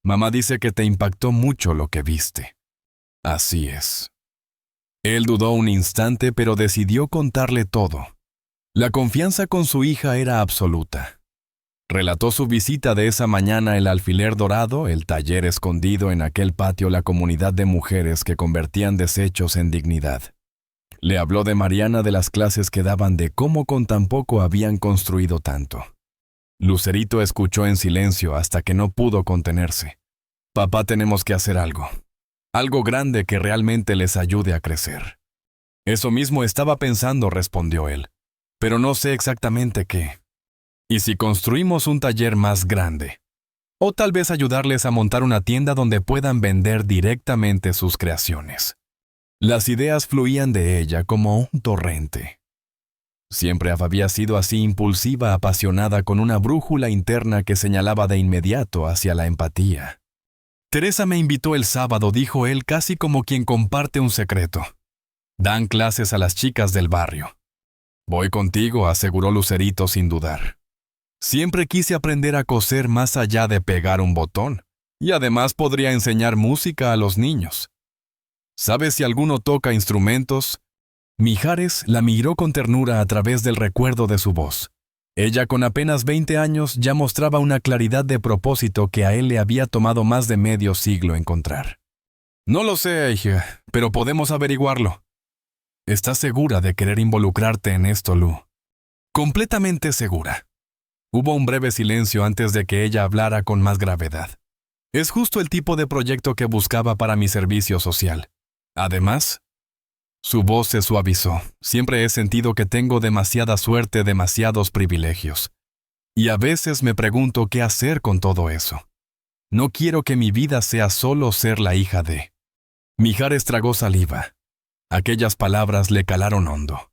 «Mamá dice que te impactó mucho lo que viste». «Así es». Él dudó un instante, pero decidió contarle todo. La confianza con su hija era absoluta. Relató su visita de esa mañana, el alfiler dorado, el taller escondido en aquel patio, la comunidad de mujeres que convertían desechos en dignidad. Le habló de Mariana, de las clases que daban, de cómo con tan poco habían construido tanto. Lucerito escuchó en silencio hasta que no pudo contenerse. «Papá, tenemos que hacer algo. Algo grande que realmente les ayude a crecer». «Eso mismo estaba pensando», respondió él. «Pero no sé exactamente qué. ¿Y si construimos un taller más grande? O tal vez ayudarles a montar una tienda donde puedan vender directamente sus creaciones». Las ideas fluían de ella como un torrente. Siempre había sido así, impulsiva, apasionada, con una brújula interna que señalaba de inmediato hacia la empatía. «Teresa me invitó el sábado», dijo él, casi como quien comparte un secreto. «Dan clases a las chicas del barrio». «Voy contigo», aseguró Lucerito sin dudar. «Siempre quise aprender a coser más allá de pegar un botón, y además podría enseñar música a los niños». ¿Sabes si alguno toca instrumentos? Mijares la miró con ternura a través del recuerdo de su voz. Ella, con apenas 20 años, ya mostraba una claridad de propósito que a él le había tomado más de medio siglo encontrar. No lo sé, hija, pero podemos averiguarlo. ¿Estás segura de querer involucrarte en esto, Lou? Completamente segura. Hubo un breve silencio antes de que ella hablara con más gravedad. Es justo el tipo de proyecto que buscaba para mi servicio social. Además, su voz se suavizó. Siempre he sentido que tengo demasiada suerte, demasiados privilegios. Y a veces me pregunto qué hacer con todo eso. No quiero que mi vida sea solo ser la hija de... Mijares tragó saliva. Aquellas palabras le calaron hondo.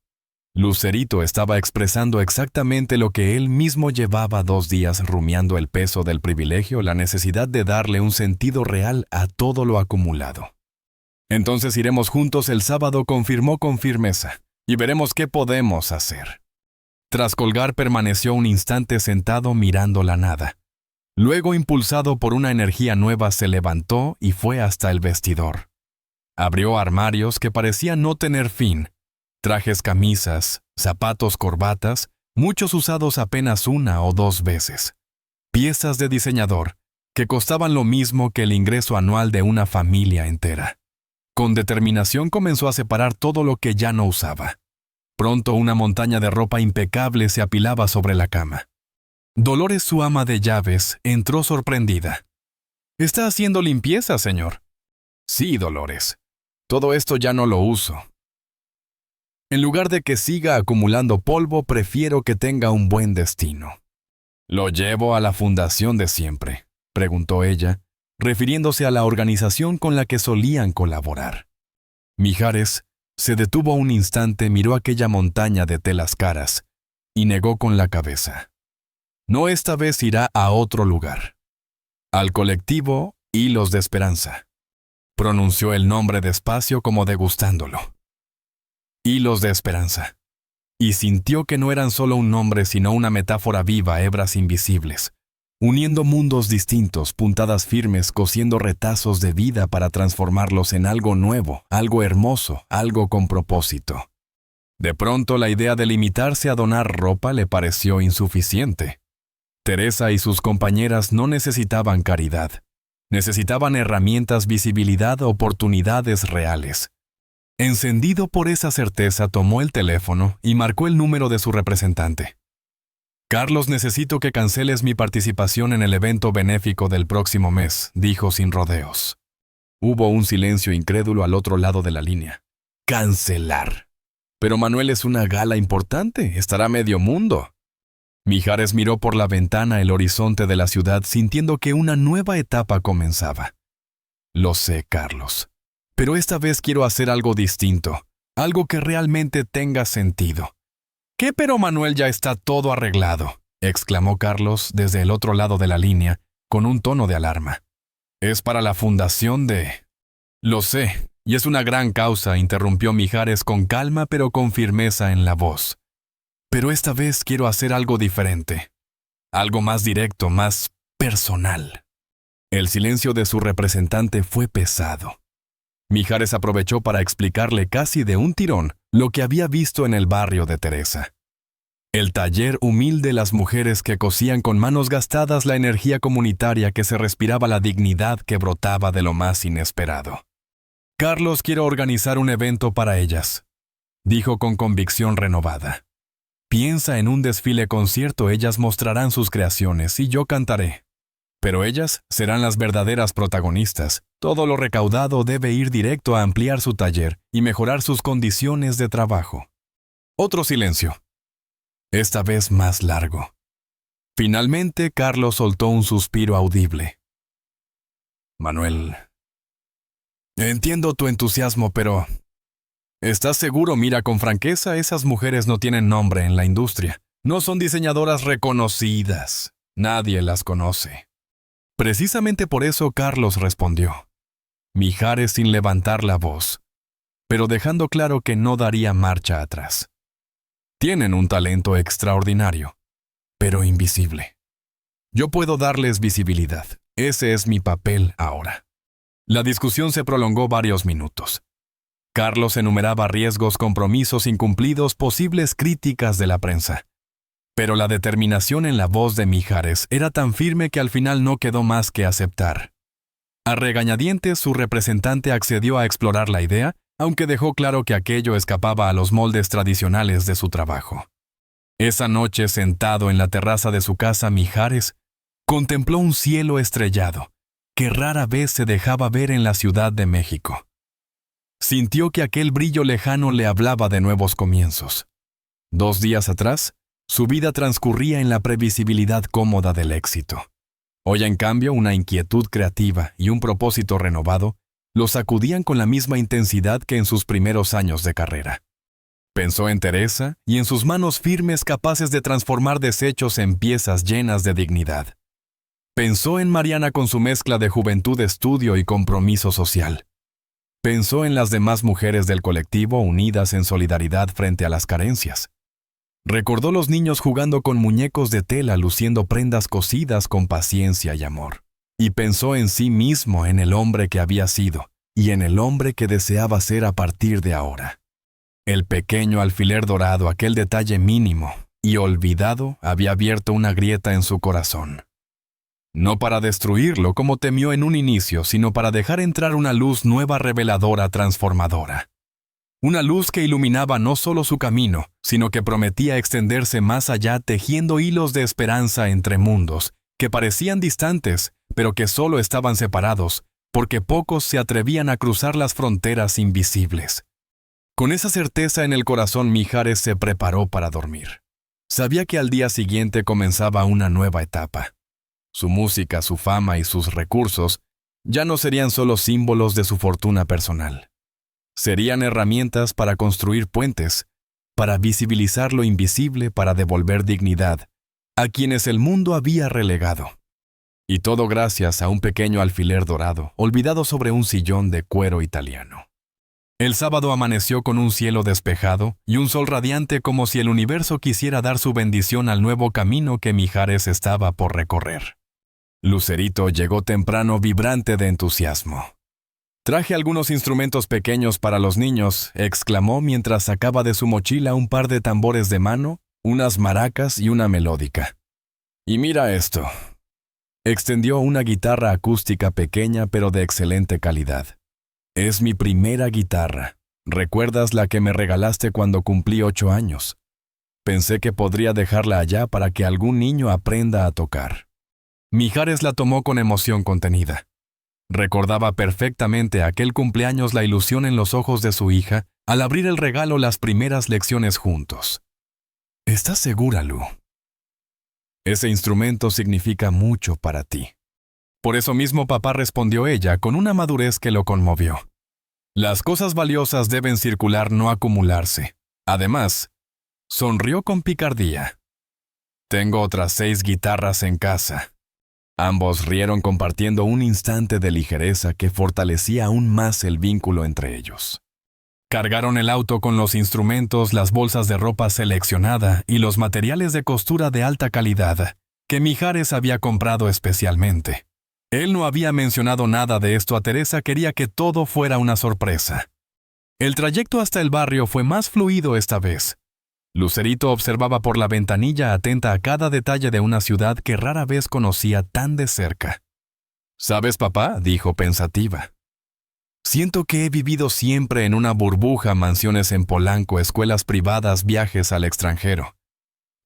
Lucerito estaba expresando exactamente lo que él mismo llevaba 2 días rumiando: el peso del privilegio, la necesidad de darle un sentido real a todo lo acumulado. Entonces iremos juntos el sábado, confirmó con firmeza, y veremos qué podemos hacer. Tras colgar, permaneció un instante sentado mirando la nada. Luego, impulsado por una energía nueva, se levantó y fue hasta el vestidor. Abrió armarios que parecían no tener fin. Trajes, camisas, zapatos, corbatas, muchos usados apenas 1 o 2 veces. Piezas de diseñador, que costaban lo mismo que el ingreso anual de una familia entera. Con determinación comenzó a separar todo lo que ya no usaba. Pronto una montaña de ropa impecable se apilaba sobre la cama. Dolores, su ama de llaves, entró sorprendida. «¿Está haciendo limpieza, señor?» «Sí, Dolores. Todo esto ya no lo uso. En lugar de que siga acumulando polvo, prefiero que tenga un buen destino». «¿Lo llevo a la fundación de siempre?», preguntó ella, refiriéndose a la organización con la que solían colaborar. Mijares se detuvo un instante, miró aquella montaña de telas caras y negó con la cabeza. No, esta vez irá a otro lugar. Al colectivo Hilos de Esperanza. Pronunció el nombre despacio, como degustándolo. Hilos de Esperanza. Y sintió que no eran solo un nombre, sino una metáfora viva, hebras invisibles, uniendo mundos distintos, puntadas firmes, cosiendo retazos de vida para transformarlos en algo nuevo, algo hermoso, algo con propósito. De pronto, la idea de limitarse a donar ropa le pareció insuficiente. Teresa y sus compañeras no necesitaban caridad. Necesitaban herramientas, visibilidad, oportunidades reales. Encendido por esa certeza, tomó el teléfono y marcó el número de su representante. «Carlos, necesito que canceles mi participación en el evento benéfico del próximo mes», dijo sin rodeos. Hubo un silencio incrédulo al otro lado de la línea. «¿Cancelar? Pero Manuel, es una gala importante, estará medio mundo». Mijares miró por la ventana el horizonte de la ciudad, sintiendo que una nueva etapa comenzaba. «Lo sé, Carlos, pero esta vez quiero hacer algo distinto, algo que realmente tenga sentido». «¿Qué? Pero Manuel, ya está todo arreglado», exclamó Carlos desde el otro lado de la línea, con un tono de alarma. «Es para la fundación de...» «Lo sé, y es una gran causa», interrumpió Mijares con calma pero con firmeza en la voz. «Pero esta vez quiero hacer algo diferente, algo más directo, más personal». El silencio de su representante fue pesado. Mijares aprovechó para explicarle casi de un tirón lo que había visto en el barrio de Teresa. El taller humilde, las mujeres que cosían con manos gastadas, la energía comunitaria que se respiraba, la dignidad que brotaba de lo más inesperado. «Carlos, quiero organizar un evento para ellas», dijo con convicción renovada. «Piensa en un desfile concierto, ellas mostrarán sus creaciones y yo cantaré. Pero ellas serán las verdaderas protagonistas. Todo lo recaudado debe ir directo a ampliar su taller y mejorar sus condiciones de trabajo». Otro silencio. Esta vez más largo. Finalmente, Carlos soltó un suspiro audible. «Manuel, entiendo tu entusiasmo, pero... ¿estás seguro? Mira, con franqueza, esas mujeres no tienen nombre en la industria. No son diseñadoras reconocidas. Nadie las conoce». Precisamente por eso Carlos respondió. Mijares sin levantar la voz, pero dejando claro que no daría marcha atrás. «Tienen un talento extraordinario, pero invisible. Yo puedo darles visibilidad. Ese es mi papel ahora». La discusión se prolongó varios minutos. Carlos enumeraba riesgos, compromisos incumplidos, posibles críticas de la prensa. Pero la determinación en la voz de Mijares era tan firme que al final no quedó más que aceptar. A regañadientes, su representante accedió a explorar la idea, aunque dejó claro que aquello escapaba a los moldes tradicionales de su trabajo. Esa noche, sentado en la terraza de su casa, Mijares contempló un cielo estrellado, que rara vez se dejaba ver en la Ciudad de México. Sintió que aquel brillo lejano le hablaba de nuevos comienzos. 2 días atrás, su vida transcurría en la previsibilidad cómoda del éxito. Hoy, en cambio, una inquietud creativa y un propósito renovado lo sacudían con la misma intensidad que en sus primeros años de carrera. Pensó en Teresa y en sus manos firmes capaces de transformar desechos en piezas llenas de dignidad. Pensó en Mariana con su mezcla de juventud, estudio y compromiso social. Pensó en las demás mujeres del colectivo unidas en solidaridad frente a las carencias. Recordó los niños jugando con muñecos de tela, luciendo prendas cosidas con paciencia y amor. Y pensó en sí mismo, en el hombre que había sido, y en el hombre que deseaba ser a partir de ahora. El pequeño alfiler dorado, aquel detalle mínimo y olvidado, había abierto una grieta en su corazón. No para destruirlo como temió en un inicio, sino para dejar entrar una luz nueva, reveladora, transformadora. Una luz que iluminaba no solo su camino, sino que prometía extenderse más allá, tejiendo hilos de esperanza entre mundos, que parecían distantes, pero que solo estaban separados, porque pocos se atrevían a cruzar las fronteras invisibles. Con esa certeza en el corazón, Mijares se preparó para dormir. Sabía que al día siguiente comenzaba una nueva etapa. Su música, su fama y sus recursos ya no serían solo símbolos de su fortuna personal. Serían herramientas para construir puentes, para visibilizar lo invisible, para devolver dignidad a quienes el mundo había relegado. Y todo gracias a un pequeño alfiler dorado, olvidado sobre un sillón de cuero italiano. El sábado amaneció con un cielo despejado y un sol radiante, como si el universo quisiera dar su bendición al nuevo camino que Mijares estaba por recorrer. Lucerito llegó temprano, vibrante de entusiasmo. «Traje algunos instrumentos pequeños para los niños», exclamó mientras sacaba de su mochila un par de tambores de mano, unas maracas y una melódica. «Y mira esto». Extendió una guitarra acústica pequeña pero de excelente calidad. «Es mi primera guitarra. ¿Recuerdas la que me regalaste cuando cumplí 8 años? Pensé que podría dejarla allá para que algún niño aprenda a tocar». Mijares la tomó con emoción contenida. Recordaba perfectamente aquel cumpleaños, la ilusión en los ojos de su hija al abrir el regalo, las primeras lecciones juntos. «¿Estás segura, Lu? Ese instrumento significa mucho para ti». «Por eso mismo, papá», respondió ella con una madurez que lo conmovió. «Las cosas valiosas deben circular, no acumularse. Además», sonrió con picardía, «tengo otras 6 guitarras en casa». Ambos rieron, compartiendo un instante de ligereza que fortalecía aún más el vínculo entre ellos. Cargaron el auto con los instrumentos, las bolsas de ropa seleccionada y los materiales de costura de alta calidad que Mijares había comprado especialmente. Él no había mencionado nada de esto a Teresa, quería que todo fuera una sorpresa. El trayecto hasta el barrio fue más fluido esta vez. Lucerito observaba por la ventanilla, atenta a cada detalle de una ciudad que rara vez conocía tan de cerca. «¿Sabes, papá?», dijo pensativa. «Siento que he vivido siempre en una burbuja, mansiones en Polanco, escuelas privadas, viajes al extranjero.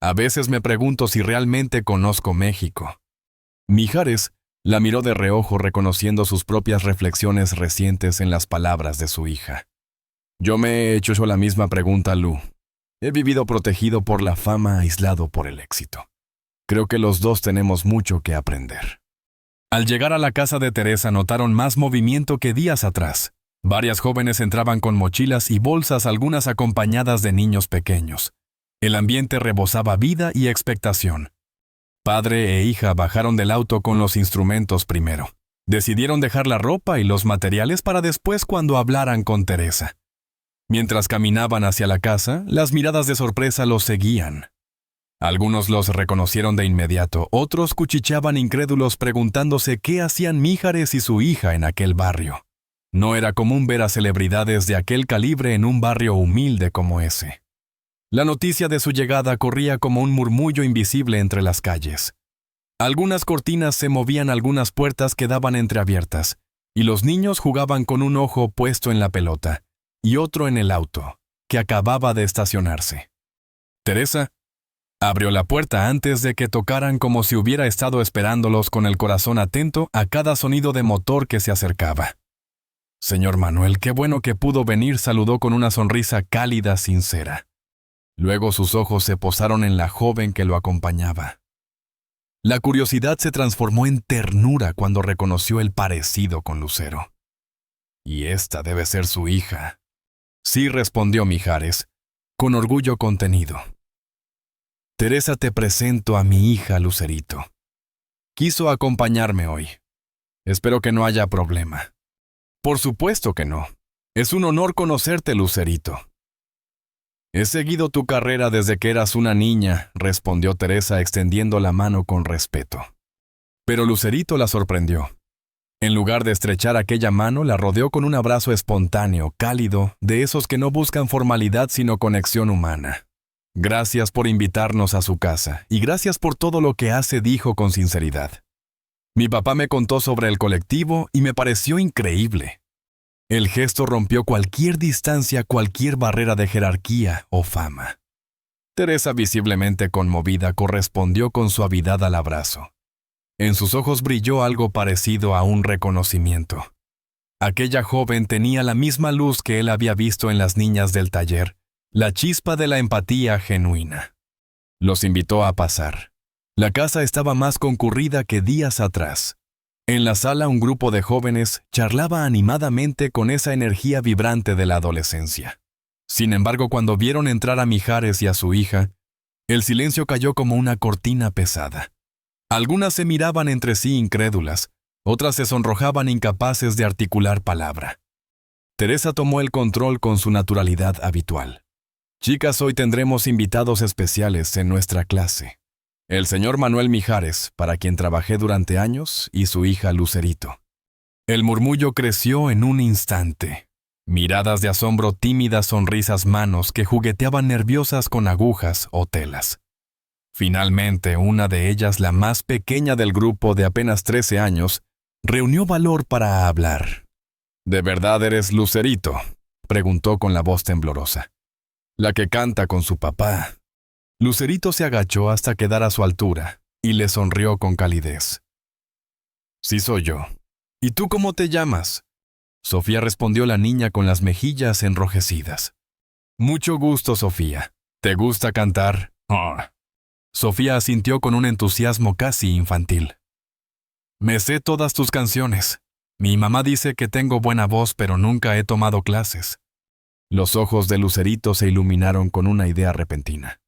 A veces me pregunto si realmente conozco México». Mijares la miró de reojo, reconociendo sus propias reflexiones recientes en las palabras de su hija. «Yo me he hecho yo la misma pregunta, Lu. He vivido protegido por la fama, aislado por el éxito. Creo que los dos tenemos mucho que aprender». Al llegar a la casa de Teresa notaron más movimiento que días atrás. Varias jóvenes entraban con mochilas y bolsas, algunas acompañadas de niños pequeños. El ambiente rebosaba vida y expectación. Padre e hija bajaron del auto con los instrumentos primero. Decidieron dejar la ropa y los materiales para después, cuando hablaran con Teresa. Mientras caminaban hacia la casa, las miradas de sorpresa los seguían. Algunos los reconocieron de inmediato, otros cuchicheaban incrédulos preguntándose qué hacían Mijares y su hija en aquel barrio. No era común ver a celebridades de aquel calibre en un barrio humilde como ese. La noticia de su llegada corría como un murmullo invisible entre las calles. Algunas cortinas se movían, algunas puertas quedaban entreabiertas, y los niños jugaban con un ojo puesto en la pelota y otro en el auto, que acababa de estacionarse. Teresa abrió la puerta antes de que tocaran, como si hubiera estado esperándolos con el corazón atento a cada sonido de motor que se acercaba. «Señor Manuel, qué bueno que pudo venir», saludó con una sonrisa cálida, sincera. Luego sus ojos se posaron en la joven que lo acompañaba. La curiosidad se transformó en ternura cuando reconoció el parecido con Lucero. «Y esta debe ser su hija». «Sí», respondió Mijares, con orgullo contenido. «Teresa, te presento a mi hija Lucerito. Quiso acompañarme hoy. Espero que no haya problema». «Por supuesto que no. Es un honor conocerte, Lucerito». «He seguido tu carrera desde que eras una niña», respondió Teresa extendiendo la mano con respeto. Pero Lucerito la sorprendió. En lugar de estrechar aquella mano, la rodeó con un abrazo espontáneo, cálido, de esos que no buscan formalidad sino conexión humana. «Gracias por invitarnos a su casa, y gracias por todo lo que hace», dijo con sinceridad. «Mi papá me contó sobre el colectivo y me pareció increíble». El gesto rompió cualquier distancia, cualquier barrera de jerarquía o fama. Teresa, visiblemente conmovida, correspondió con suavidad al abrazo. En sus ojos brilló algo parecido a un reconocimiento. Aquella joven tenía la misma luz que él había visto en las niñas del taller, la chispa de la empatía genuina. Los invitó a pasar. La casa estaba más concurrida que días atrás. En la sala un grupo de jóvenes charlaba animadamente con esa energía vibrante de la adolescencia. Sin embargo, cuando vieron entrar a Mijares y a su hija, el silencio cayó como una cortina pesada. Algunas se miraban entre sí incrédulas, otras se sonrojaban incapaces de articular palabra. Teresa tomó el control con su naturalidad habitual. «Chicas, hoy tendremos invitados especiales en nuestra clase. El señor Manuel Mijares, para quien trabajé durante años, y su hija Lucerito». El murmullo creció en un instante. Miradas de asombro, tímidas sonrisas, manos que jugueteaban nerviosas con agujas o telas. Finalmente, una de ellas, la más pequeña del grupo de apenas 13 años, reunió valor para hablar. «¿De verdad eres Lucerito?», preguntó con la voz temblorosa. «La que canta con su papá». Lucerito se agachó hasta quedar a su altura y le sonrió con calidez. «Sí, soy yo. ¿Y tú cómo te llamas?», Sofía, respondió la niña con las mejillas enrojecidas. «Mucho gusto, Sofía. ¿Te gusta cantar?». «Oh». Sofía asintió con un entusiasmo casi infantil. «Me sé todas tus canciones. Mi mamá dice que tengo buena voz, pero nunca he tomado clases». Los ojos de Lucerito se iluminaron con una idea repentina.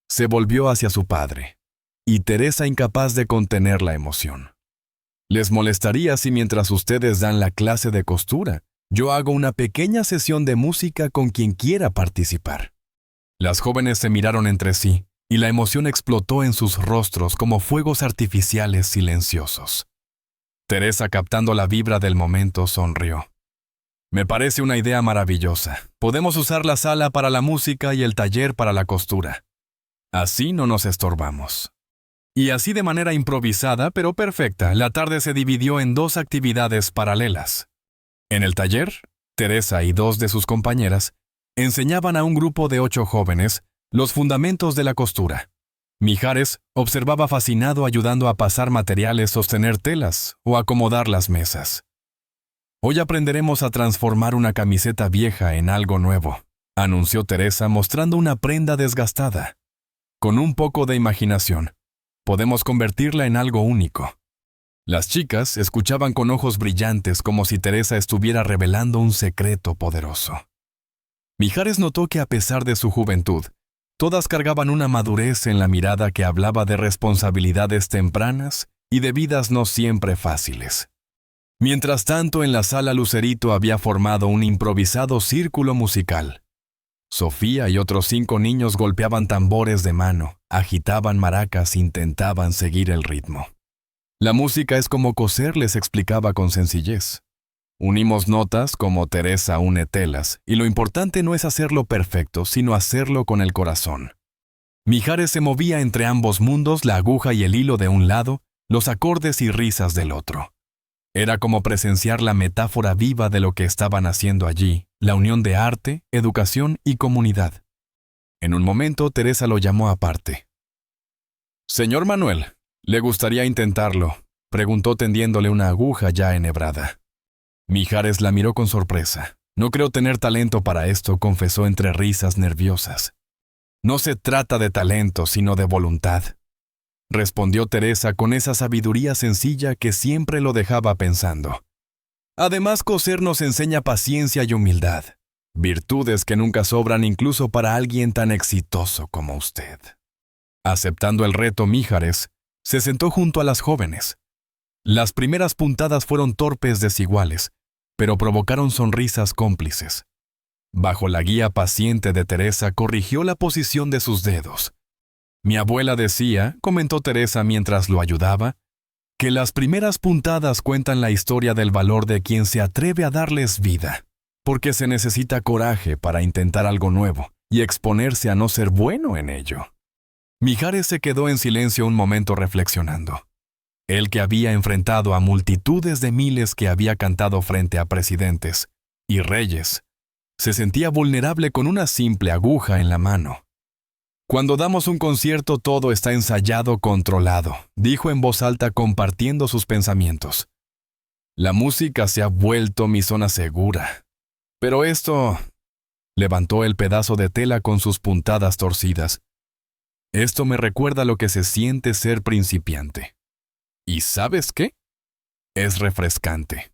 Se volvió hacia su padre, y Teresa, incapaz de contener la emoción. «¿Les molestaría si mientras ustedes dan la clase de costura, yo hago una pequeña sesión de música con quien quiera participar?» Las jóvenes se miraron entre sí, y la emoción explotó en sus rostros como fuegos artificiales silenciosos. Teresa, captando la vibra del momento, sonrió. «Me parece una idea maravillosa. Podemos usar la sala para la música y el taller para la costura. Así no nos estorbamos». Y así, de manera improvisada pero perfecta, la tarde se dividió en dos actividades paralelas. En el taller, Teresa y dos de sus compañeras enseñaban a un grupo de 8 jóvenes los fundamentos de la costura. Mijares observaba fascinado, ayudando a pasar materiales, sostener telas o acomodar las mesas. «Hoy aprenderemos a transformar una camiseta vieja en algo nuevo», anunció Teresa, mostrando una prenda desgastada. «Con un poco de imaginación, podemos convertirla en algo único». Las chicas escuchaban con ojos brillantes, como si Teresa estuviera revelando un secreto poderoso. Mijares notó que, a pesar de su juventud, todas cargaban una madurez en la mirada que hablaba de responsabilidades tempranas y de vidas no siempre fáciles. Mientras tanto, en la sala Lucerito había formado un improvisado círculo musical. Sofía y otros 5 niños golpeaban tambores de mano, agitaban maracas, intentaban seguir el ritmo. «La música es como coser», les explicaba con sencillez. Unimos notas como Teresa une telas, y lo importante no es hacerlo perfecto, sino hacerlo con el corazón. Mijares se movía entre ambos mundos, la aguja y el hilo de un lado, los acordes y risas del otro. Era como presenciar la metáfora viva de lo que estaban haciendo allí, la unión de arte, educación y comunidad. En un momento, Teresa lo llamó aparte. «Señor Manuel, ¿le gustaría intentarlo?», preguntó tendiéndole una aguja ya enhebrada. Mijares la miró con sorpresa. «No creo tener talento para esto», confesó entre risas nerviosas. «No se trata de talento, sino de voluntad», respondió Teresa con esa sabiduría sencilla que siempre lo dejaba pensando. «Además, coser nos enseña paciencia y humildad, virtudes que nunca sobran incluso para alguien tan exitoso como usted». Aceptando el reto, Mijares se sentó junto a las jóvenes. Las primeras puntadas fueron torpes desiguales, pero provocaron sonrisas cómplices. Bajo la guía paciente de Teresa, corrigió la posición de sus dedos. «Mi abuela decía», comentó Teresa mientras lo ayudaba, «que las primeras puntadas cuentan la historia del valor de quien se atreve a darles vida, porque se necesita coraje para intentar algo nuevo y exponerse a no ser bueno en ello». Mijares se quedó en silencio un momento reflexionando. Él, que había enfrentado a multitudes de miles, que había cantado frente a presidentes y reyes, se sentía vulnerable con una simple aguja en la mano. «Cuando damos un concierto todo está ensayado, controlado», dijo en voz alta compartiendo sus pensamientos. «La música se ha vuelto mi zona segura. Pero esto…», levantó el pedazo de tela con sus puntadas torcidas. «Esto me recuerda lo que se siente ser principiante. ¿Y sabes qué? Es refrescante».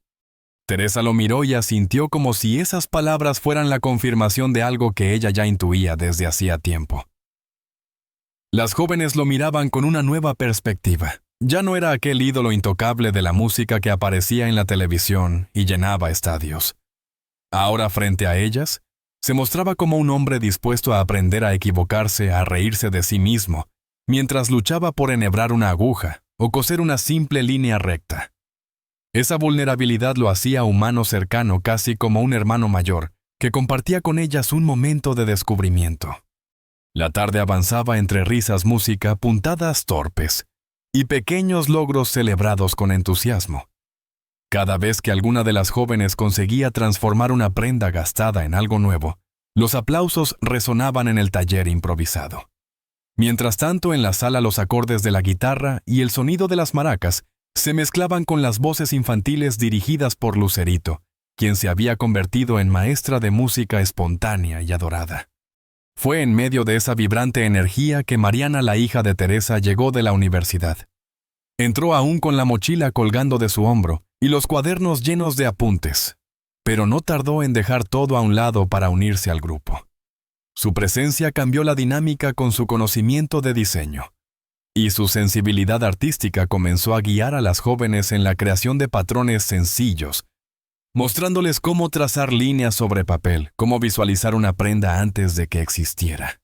Teresa lo miró y asintió como si esas palabras fueran la confirmación de algo que ella ya intuía desde hacía tiempo. Las jóvenes lo miraban con una nueva perspectiva. Ya no era aquel ídolo intocable de la música que aparecía en la televisión y llenaba estadios. Ahora, frente a ellas, se mostraba como un hombre dispuesto a aprender a equivocarse, a reírse de sí mismo, mientras luchaba por enhebrar una aguja o coser una simple línea recta. Esa vulnerabilidad lo hacía humano, cercano, casi como un hermano mayor, que compartía con ellas un momento de descubrimiento. La tarde avanzaba entre risas, música, puntadas torpes y pequeños logros celebrados con entusiasmo. Cada vez que alguna de las jóvenes conseguía transformar una prenda gastada en algo nuevo, los aplausos resonaban en el taller improvisado. Mientras tanto, en la sala los acordes de la guitarra y el sonido de las maracas se mezclaban con las voces infantiles dirigidas por Lucerito, quien se había convertido en maestra de música espontánea y adorada. Fue en medio de esa vibrante energía que Mariana, la hija de Teresa, llegó de la universidad. Entró aún con la mochila colgando de su hombro y los cuadernos llenos de apuntes, pero no tardó en dejar todo a un lado para unirse al grupo. Su presencia cambió la dinámica con su conocimiento de diseño, y su sensibilidad artística comenzó a guiar a las jóvenes en la creación de patrones sencillos, mostrándoles cómo trazar líneas sobre papel, cómo visualizar una prenda antes de que existiera.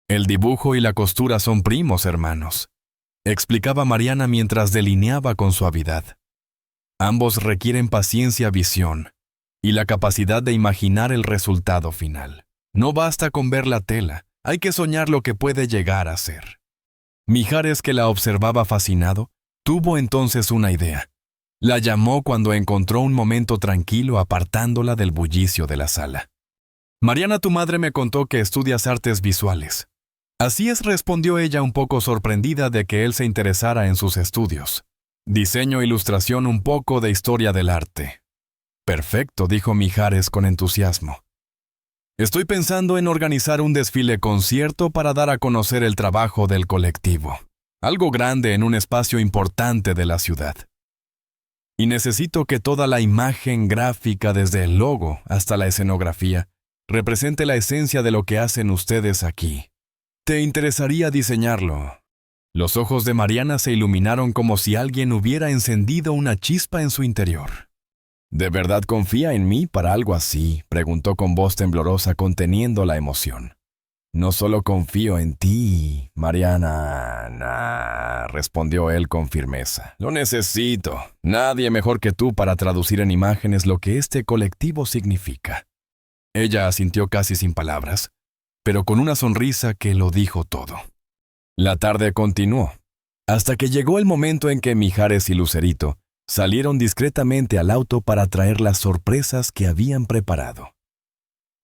«El dibujo y la costura son primos hermanos», explicaba Mariana mientras delineaba con suavidad. «Ambos requieren paciencia, visión y la capacidad de imaginar el resultado final. No basta con ver la tela, hay que soñar lo que puede llegar a ser». Mijares, que la observaba fascinado, tuvo entonces una idea. La llamó cuando encontró un momento tranquilo, apartándola del bullicio de la sala. «Mariana, tu madre me contó que estudias artes visuales». «Así es», respondió ella un poco sorprendida de que él se interesara en sus estudios. «Diseño, ilustración, un poco de historia del arte». «Perfecto», dijo Mijares con entusiasmo. «Estoy pensando en organizar un desfile concierto para dar a conocer el trabajo del colectivo. Algo grande en un espacio importante de la ciudad. Y necesito que toda la imagen gráfica, desde el logo hasta la escenografía, represente la esencia de lo que hacen ustedes aquí. ¿Te interesaría diseñarlo?» Los ojos de Mariana se iluminaron como si alguien hubiera encendido una chispa en su interior. «¿De verdad confía en mí para algo así?», preguntó con voz temblorosa, conteniendo la emoción. No solo confío en ti, Mariana, respondió él con firmeza. Lo necesito. Nadie mejor que tú para traducir en imágenes lo que este colectivo significa. Ella asintió casi sin palabras, pero con una sonrisa que lo dijo todo. La tarde continuó, hasta que llegó el momento en que Mijares y Lucerito salieron discretamente al auto para traer las sorpresas que habían preparado.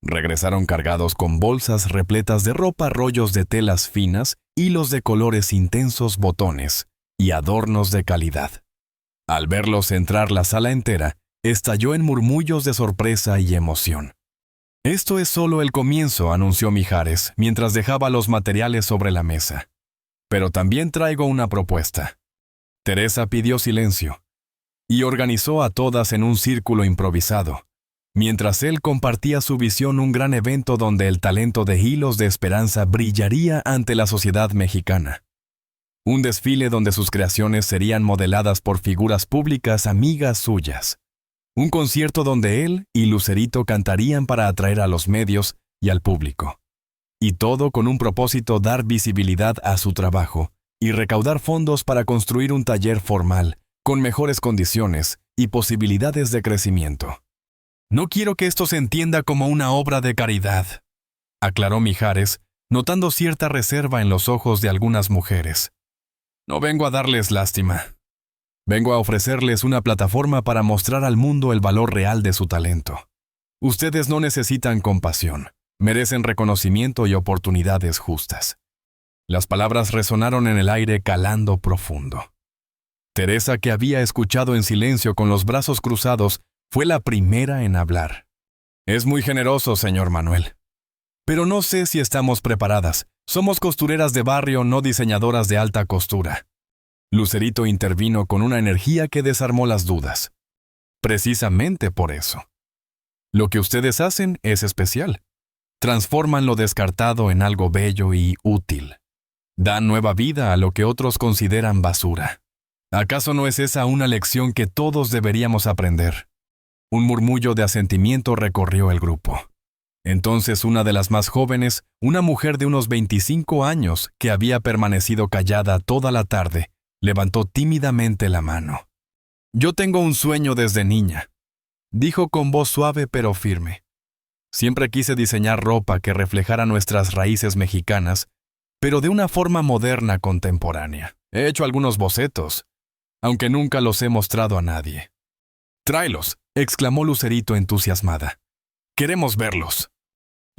Regresaron cargados con bolsas repletas de ropa, rollos de telas finas, hilos de colores intensos, botones y adornos de calidad. Al verlos entrar, la sala entera estalló en murmullos de sorpresa y emoción. Esto es solo el comienzo, anunció Mijares, mientras dejaba los materiales sobre la mesa. Pero también traigo una propuesta. Teresa pidió silencio y organizó a todas en un círculo improvisado, mientras él compartía su visión, un gran evento donde el talento de Hilos de Esperanza brillaría ante la sociedad mexicana. Un desfile donde sus creaciones serían modeladas por figuras públicas amigas suyas. Un concierto donde él y Lucerito cantarían para atraer a los medios y al público. Y todo con un propósito: dar visibilidad a su trabajo y recaudar fondos para construir un taller formal, con mejores condiciones y posibilidades de crecimiento. No quiero que esto se entienda como una obra de caridad, aclaró Mijares, notando cierta reserva en los ojos de algunas mujeres. No vengo a darles lástima. Vengo a ofrecerles una plataforma para mostrar al mundo el valor real de su talento. Ustedes no necesitan compasión, merecen reconocimiento y oportunidades justas. Las palabras resonaron en el aire, calando profundo. Teresa, que había escuchado en silencio con los brazos cruzados, fue la primera en hablar. Es muy generoso, señor Manuel. Pero no sé si estamos preparadas. Somos costureras de barrio, no diseñadoras de alta costura. Lucerito intervino con una energía que desarmó las dudas. Precisamente por eso. Lo que ustedes hacen es especial. Transforman lo descartado en algo bello y útil. Dan nueva vida a lo que otros consideran basura. ¿Acaso no es esa una lección que todos deberíamos aprender? Un murmullo de asentimiento recorrió el grupo. Entonces una de las más jóvenes, una mujer de unos 25 años que había permanecido callada toda la tarde, levantó tímidamente la mano. Yo tengo un sueño desde niña, dijo con voz suave pero firme. Siempre quise diseñar ropa que reflejara nuestras raíces mexicanas, pero de una forma moderna contemporánea. He hecho algunos bocetos, aunque nunca los he mostrado a nadie. «Tráelos», exclamó Lucerito entusiasmada. «Queremos verlos».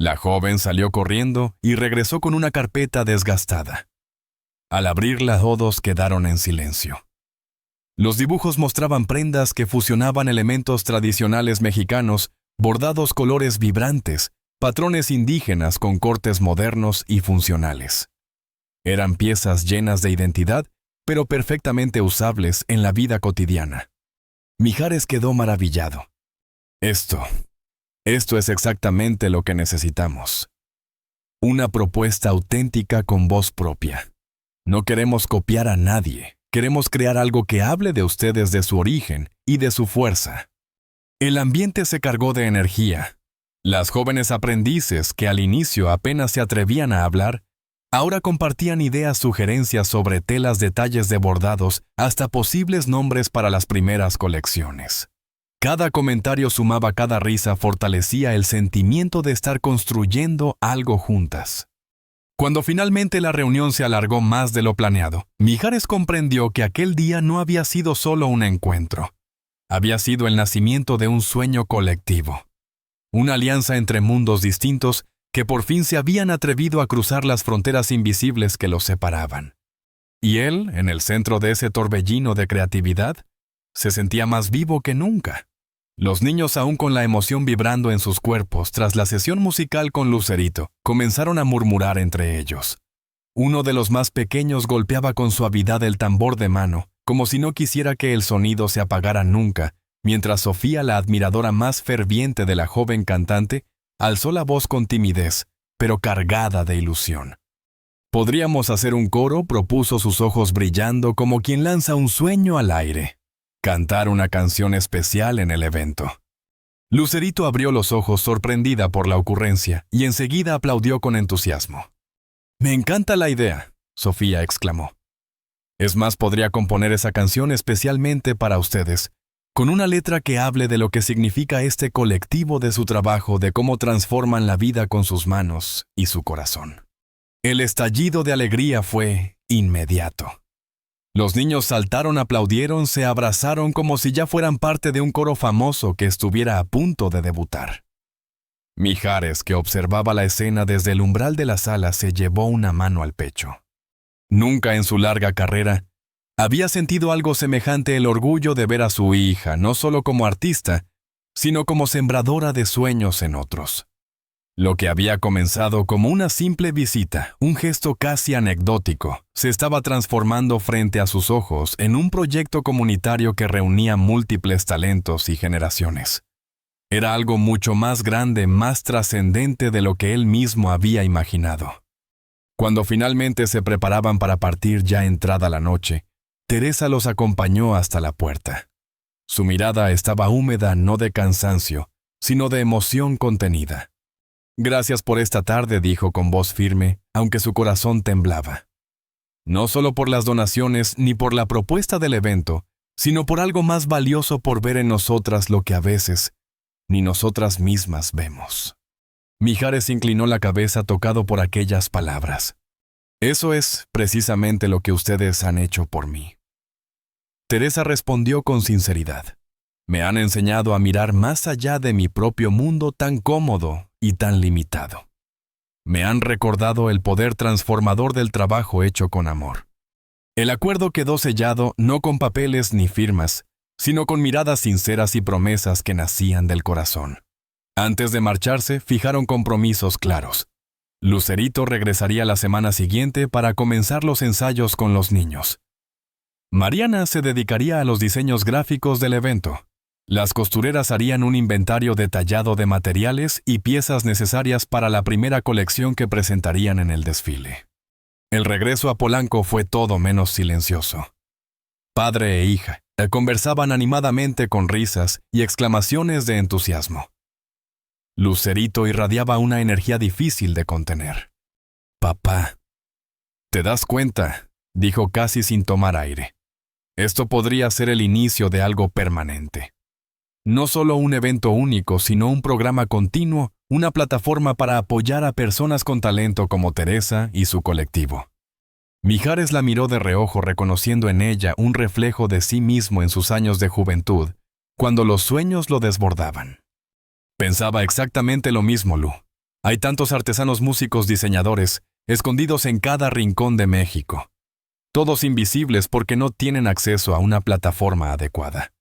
La joven salió corriendo y regresó con una carpeta desgastada. Al abrirla, todos quedaron en silencio. Los dibujos mostraban prendas que fusionaban elementos tradicionales mexicanos, bordados colores vibrantes, patrones indígenas con cortes modernos y funcionales. Eran piezas llenas de identidad, pero perfectamente usables en la vida cotidiana. Mijares quedó maravillado. Esto es exactamente lo que necesitamos. Una propuesta auténtica con voz propia. No queremos copiar a nadie, queremos crear algo que hable de ustedes, de su origen y de su fuerza. El ambiente se cargó de energía. Las jóvenes aprendices, que al inicio apenas se atrevían a hablar, ahora compartían ideas, sugerencias sobre telas, detalles de bordados, hasta posibles nombres para las primeras colecciones. Cada comentario sumaba, cada risa fortalecía el sentimiento de estar construyendo algo juntas. Cuando finalmente la reunión se alargó más de lo planeado, Mijares comprendió que aquel día no había sido solo un encuentro. Había sido el nacimiento de un sueño colectivo. Una alianza entre mundos distintos que por fin se habían atrevido a cruzar las fronteras invisibles que los separaban. Y él, en el centro de ese torbellino de creatividad, se sentía más vivo que nunca. Los niños, aún con la emoción vibrando en sus cuerpos tras la sesión musical con Lucerito, comenzaron a murmurar entre ellos. Uno de los más pequeños golpeaba con suavidad el tambor de mano, como si no quisiera que el sonido se apagara nunca, mientras Sofía, la admiradora más ferviente de la joven cantante, alzó la voz con timidez, pero cargada de ilusión. «Podríamos hacer un coro», propuso, sus ojos brillando como quien lanza un sueño al aire. Cantar una canción especial en el evento. Lucerito abrió los ojos sorprendida por la ocurrencia y enseguida aplaudió con entusiasmo. «Me encanta la idea», Sofía exclamó. «Es más, podría componer esa canción especialmente para ustedes, con una letra que hable de lo que significa este colectivo de su trabajo, de cómo transforman la vida con sus manos y su corazón». El estallido de alegría fue inmediato. Los niños saltaron, aplaudieron, se abrazaron como si ya fueran parte de un coro famoso que estuviera a punto de debutar. Mijares, que observaba la escena desde el umbral de la sala, se llevó una mano al pecho. Nunca en su larga carrera había sentido algo semejante el orgullo de ver a su hija no solo como artista, sino como sembradora de sueños en otros. Lo que había comenzado como una simple visita, un gesto casi anecdótico, se estaba transformando frente a sus ojos en un proyecto comunitario que reunía múltiples talentos y generaciones. Era algo mucho más grande, más trascendente de lo que él mismo había imaginado. Cuando finalmente se preparaban para partir ya entrada la noche, Teresa los acompañó hasta la puerta. Su mirada estaba húmeda no de cansancio, sino de emoción contenida. «Gracias por esta tarde», dijo con voz firme, aunque su corazón temblaba. No solo por las donaciones ni por la propuesta del evento, sino por algo más valioso, por ver en nosotras lo que a veces ni nosotras mismas vemos. Mijares inclinó la cabeza tocado por aquellas palabras. «Eso es precisamente lo que ustedes han hecho por mí». Teresa respondió con sinceridad. «Me han enseñado a mirar más allá de mi propio mundo tan cómodo y tan limitado. Me han recordado el poder transformador del trabajo hecho con amor. El acuerdo quedó sellado no con papeles ni firmas, sino con miradas sinceras y promesas que nacían del corazón. Antes de marcharse, fijaron compromisos claros. Lucerito regresaría la semana siguiente para comenzar los ensayos con los niños. Mariana se dedicaría a los diseños gráficos del evento. Las costureras harían un inventario detallado de materiales y piezas necesarias para la primera colección que presentarían en el desfile. El regreso a Polanco fue todo menos silencioso. Padre e hija conversaban animadamente con risas y exclamaciones de entusiasmo. Lucerito irradiaba una energía difícil de contener. «Papá, ¿te das cuenta?», dijo casi sin tomar aire. «Esto podría ser el inicio de algo permanente. No solo un evento único, sino un programa continuo, una plataforma para apoyar a personas con talento como Teresa y su colectivo». Mijares la miró de reojo, reconociendo en ella un reflejo de sí mismo en sus años de juventud, cuando los sueños lo desbordaban. Pensaba exactamente lo mismo, Lu. Hay tantos artesanos, músicos, diseñadores, escondidos en cada rincón de México. Todos invisibles porque no tienen acceso a una plataforma adecuada.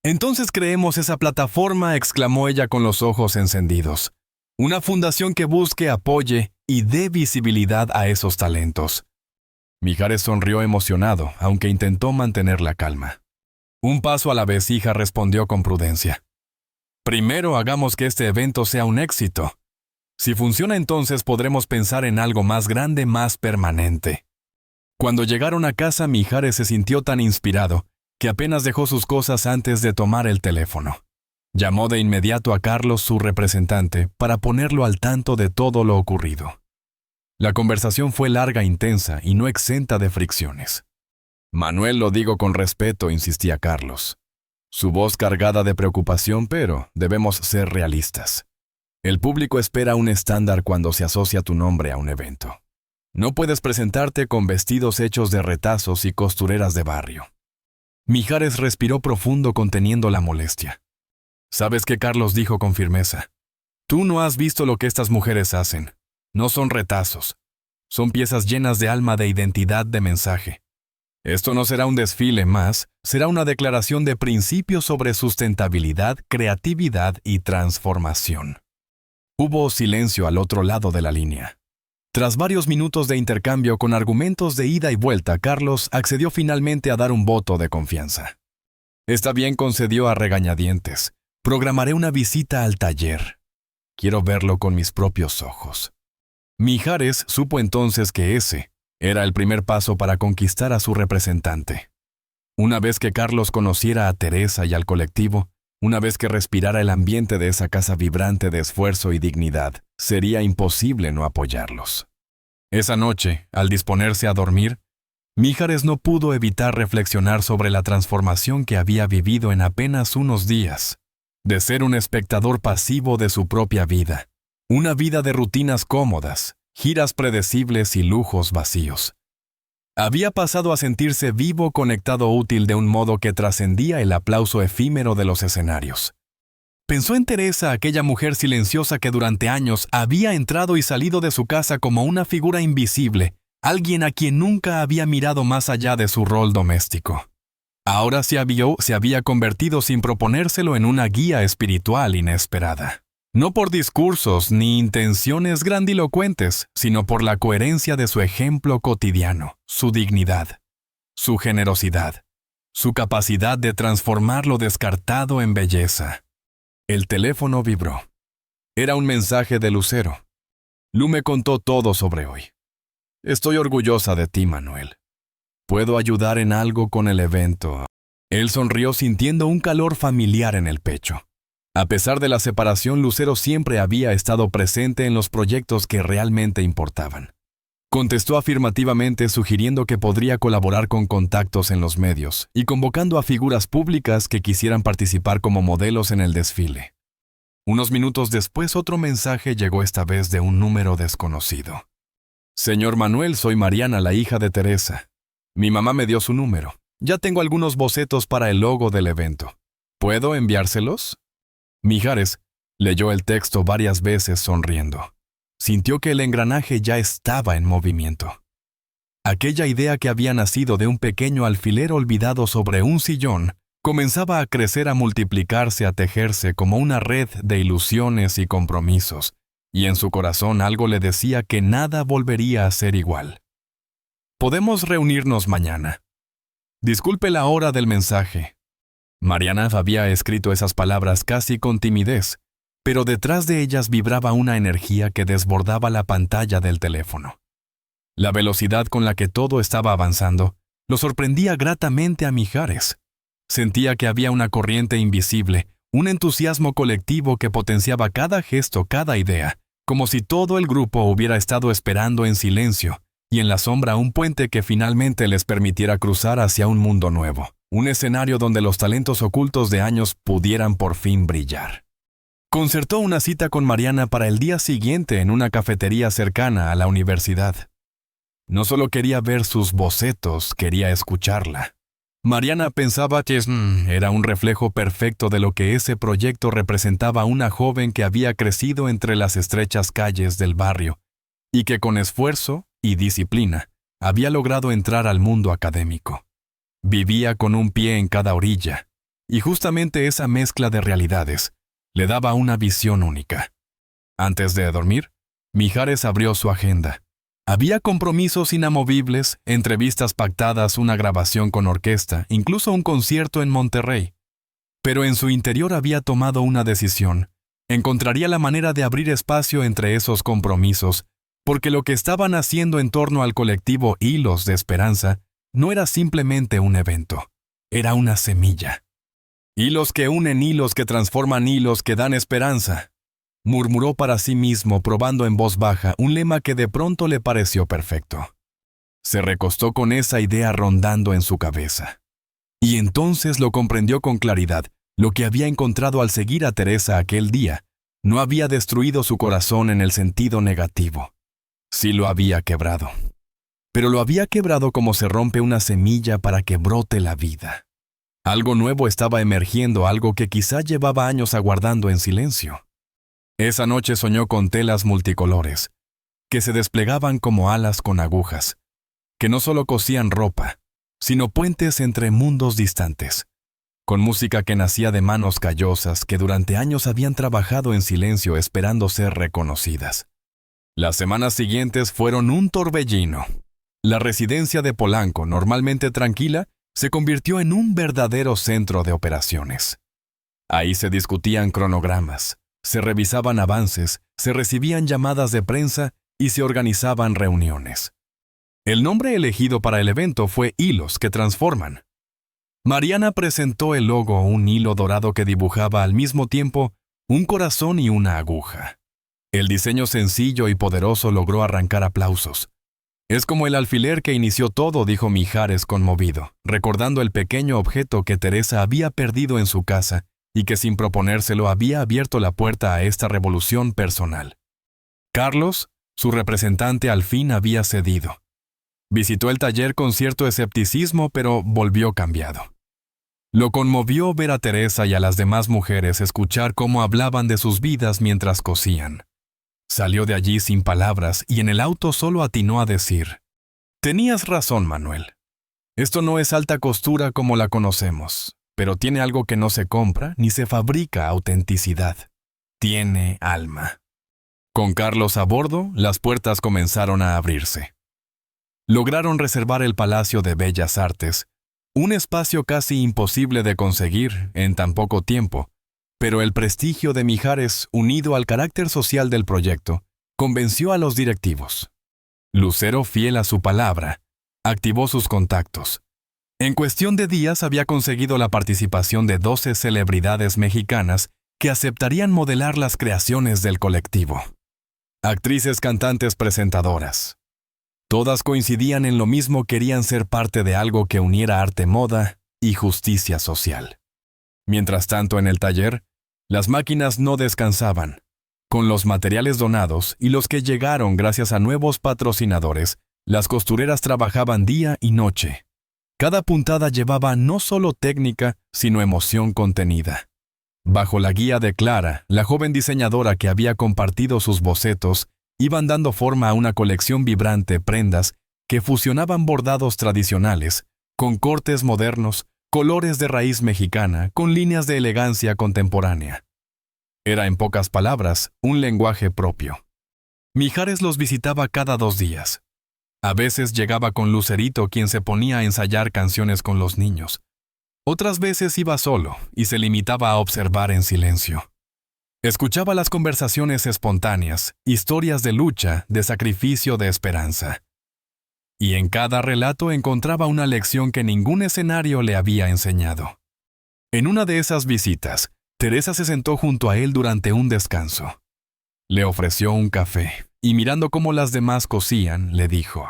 «Entonces creemos esa plataforma», exclamó ella con los ojos encendidos. «Una fundación que busque, apoye y dé visibilidad a esos talentos». Mijares sonrió emocionado, aunque intentó mantener la calma. «Un paso a la vez, hija», respondió con prudencia. «Primero hagamos que este evento sea un éxito. Si funciona, entonces podremos pensar en algo más grande, más permanente». Cuando llegaron a casa, Mijares se sintió tan inspirado que apenas dejó sus cosas antes de tomar el teléfono. Llamó de inmediato a Carlos, su representante, para ponerlo al tanto de todo lo ocurrido. La conversación fue larga, intensa y no exenta de fricciones. «Manuel, lo digo con respeto», insistía Carlos. Su voz cargada de preocupación, pero debemos ser realistas. El público espera un estándar cuando se asocia tu nombre a un evento. No puedes presentarte con vestidos hechos de retazos y costureras de barrio. Mijares respiró profundo, conteniendo la molestia. «¿Sabes qué?», Carlos dijo con firmeza. «Tú no has visto lo que estas mujeres hacen. No son retazos. Son piezas llenas de alma, de identidad, de mensaje. Esto no será un desfile más, será una declaración de principios sobre sustentabilidad, creatividad y transformación». Hubo silencio al otro lado de la línea. Tras varios minutos de intercambio con argumentos de ida y vuelta, Carlos accedió finalmente a dar un voto de confianza. «Está bien», concedió a regañadientes. «Programaré una visita al taller. Quiero verlo con mis propios ojos». Mijares supo entonces que ese era el primer paso para conquistar a su representante. Una vez que Carlos conociera a Teresa y al colectivo, Una vez que respirara el ambiente de esa casa vibrante de esfuerzo y dignidad, sería imposible no apoyarlos. Esa noche, al disponerse a dormir, Mijares no pudo evitar reflexionar sobre la transformación que había vivido en apenas unos días, de ser un espectador pasivo de su propia vida, una vida de rutinas cómodas, giras predecibles y lujos vacíos. Había pasado a sentirse vivo, conectado, útil de un modo que trascendía el aplauso efímero de los escenarios. Pensó en Teresa, aquella mujer silenciosa que durante años había entrado y salido de su casa como una figura invisible, alguien a quien nunca había mirado más allá de su rol doméstico. Ahora se había convertido sin proponérselo en una guía espiritual inesperada. No por discursos ni intenciones grandilocuentes, sino por la coherencia de su ejemplo cotidiano, su dignidad, su generosidad, su capacidad de transformar lo descartado en belleza. El teléfono vibró. Era un mensaje de Lucero. Lu me contó todo sobre hoy. Estoy orgullosa de ti, Manuel. ¿Puedo ayudar en algo con el evento? Él sonrió sintiendo un calor familiar en el pecho. A pesar de la separación, Lucero siempre había estado presente en los proyectos que realmente importaban. Contestó afirmativamente, sugiriendo que podría colaborar con contactos en los medios y convocando a figuras públicas que quisieran participar como modelos en el desfile. Unos minutos después, otro mensaje llegó, esta vez de un número desconocido. Señor Manuel, soy Mariana, la hija de Teresa. Mi mamá me dio su número. Ya tengo algunos bocetos para el logo del evento. ¿Puedo enviárselos? Mijares leyó el texto varias veces sonriendo. Sintió que el engranaje ya estaba en movimiento. Aquella idea que había nacido de un pequeño alfiler olvidado sobre un sillón comenzaba a crecer, a multiplicarse, a tejerse como una red de ilusiones y compromisos, y en su corazón algo le decía que nada volvería a ser igual. Podemos reunirnos mañana. Disculpe la hora del mensaje. Mariana había escrito esas palabras casi con timidez, pero detrás de ellas vibraba una energía que desbordaba la pantalla del teléfono. La velocidad con la que todo estaba avanzando lo sorprendía gratamente a Mijares. Sentía que había una corriente invisible, un entusiasmo colectivo que potenciaba cada gesto, cada idea, como si todo el grupo hubiera estado esperando en silencio y en la sombra un puente que finalmente les permitiera cruzar hacia un mundo nuevo, un escenario donde los talentos ocultos de años pudieran por fin brillar. Concertó una cita con Mariana para el día siguiente en una cafetería cercana a la universidad. No solo quería ver sus bocetos, quería escucharla. Mariana pensaba que era un reflejo perfecto de lo que ese proyecto representaba, una joven que había crecido entre las estrechas calles del barrio y que con esfuerzo y disciplina había logrado entrar al mundo académico. Vivía con un pie en cada orilla, y justamente esa mezcla de realidades le daba una visión única. Antes de dormir, Mijares abrió su agenda. Había compromisos inamovibles, entrevistas pactadas, una grabación con orquesta, incluso un concierto en Monterrey. Pero en su interior había tomado una decisión. Encontraría la manera de abrir espacio entre esos compromisos, porque lo que estaban haciendo en torno al colectivo Hilos de Esperanza no era simplemente un evento, era una semilla. Hilos que unen, hilos que transforman, hilos que dan esperanza, murmuró para sí mismo, probando en voz baja un lema que de pronto le pareció perfecto. Se recostó con esa idea rondando en su cabeza. Y entonces lo comprendió con claridad. Lo que había encontrado al seguir a Teresa aquel día no había destruido su corazón en el sentido negativo. Sí lo había quebrado. Pero lo había quebrado como se rompe una semilla para que brote la vida. Algo nuevo estaba emergiendo, algo que quizá llevaba años aguardando en silencio. Esa noche soñó con telas multicolores, que se desplegaban como alas con agujas, que no solo cosían ropa, sino puentes entre mundos distantes, con música que nacía de manos callosas que durante años habían trabajado en silencio esperando ser reconocidas. Las semanas siguientes fueron un torbellino. La residencia de Polanco, normalmente tranquila, se convirtió en un verdadero centro de operaciones. Ahí se discutían cronogramas, se revisaban avances, se recibían llamadas de prensa y se organizaban reuniones. El nombre elegido para el evento fue Hilos que Transforman. Mariana presentó el logo, un hilo dorado que dibujaba al mismo tiempo un corazón y una aguja. El diseño sencillo y poderoso logró arrancar aplausos. «Es como el alfiler que inició todo», dijo Mijares conmovido, recordando el pequeño objeto que Teresa había perdido en su casa y que sin proponérselo había abierto la puerta a esta revolución personal. Carlos, su representante, al fin había cedido. Visitó el taller con cierto escepticismo, pero volvió cambiado. Lo conmovió ver a Teresa y a las demás mujeres escuchar cómo hablaban de sus vidas mientras cosían. Salió de allí sin palabras y en el auto solo atinó a decir: «Tenías razón, Manuel. Esto no es alta costura como la conocemos, pero tiene algo que no se compra ni se fabrica: autenticidad. Tiene alma». Con Carlos a bordo, las puertas comenzaron a abrirse. Lograron reservar el Palacio de Bellas Artes, un espacio casi imposible de conseguir en tan poco tiempo, pero el prestigio de Mijares, unido al carácter social del proyecto, convenció a los directivos. Lucero, fiel a su palabra, activó sus contactos. En cuestión de días había conseguido la participación de 12 celebridades mexicanas que aceptarían modelar las creaciones del colectivo. Actrices, cantantes, presentadoras. Todas coincidían en lo mismo: querían ser parte de algo que uniera arte, moda y justicia social. Mientras tanto, en el taller, las máquinas no descansaban. Con los materiales donados y los que llegaron gracias a nuevos patrocinadores, las costureras trabajaban día y noche. Cada puntada llevaba no solo técnica, sino emoción contenida. Bajo la guía de Clara, la joven diseñadora que había compartido sus bocetos, iban dando forma a una colección vibrante de prendas que fusionaban bordados tradicionales con cortes modernos, colores de raíz mexicana, con líneas de elegancia contemporánea. Era, en pocas palabras, un lenguaje propio. Mijares los visitaba cada 2 días. A veces llegaba con Lucerito, quien se ponía a ensayar canciones con los niños. Otras veces iba solo y se limitaba a observar en silencio. Escuchaba las conversaciones espontáneas, historias de lucha, de sacrificio, de esperanza. Y en cada relato encontraba una lección que ningún escenario le había enseñado. En una de esas visitas, Teresa se sentó junto a él durante un descanso. Le ofreció un café y, mirando cómo las demás cosían, le dijo: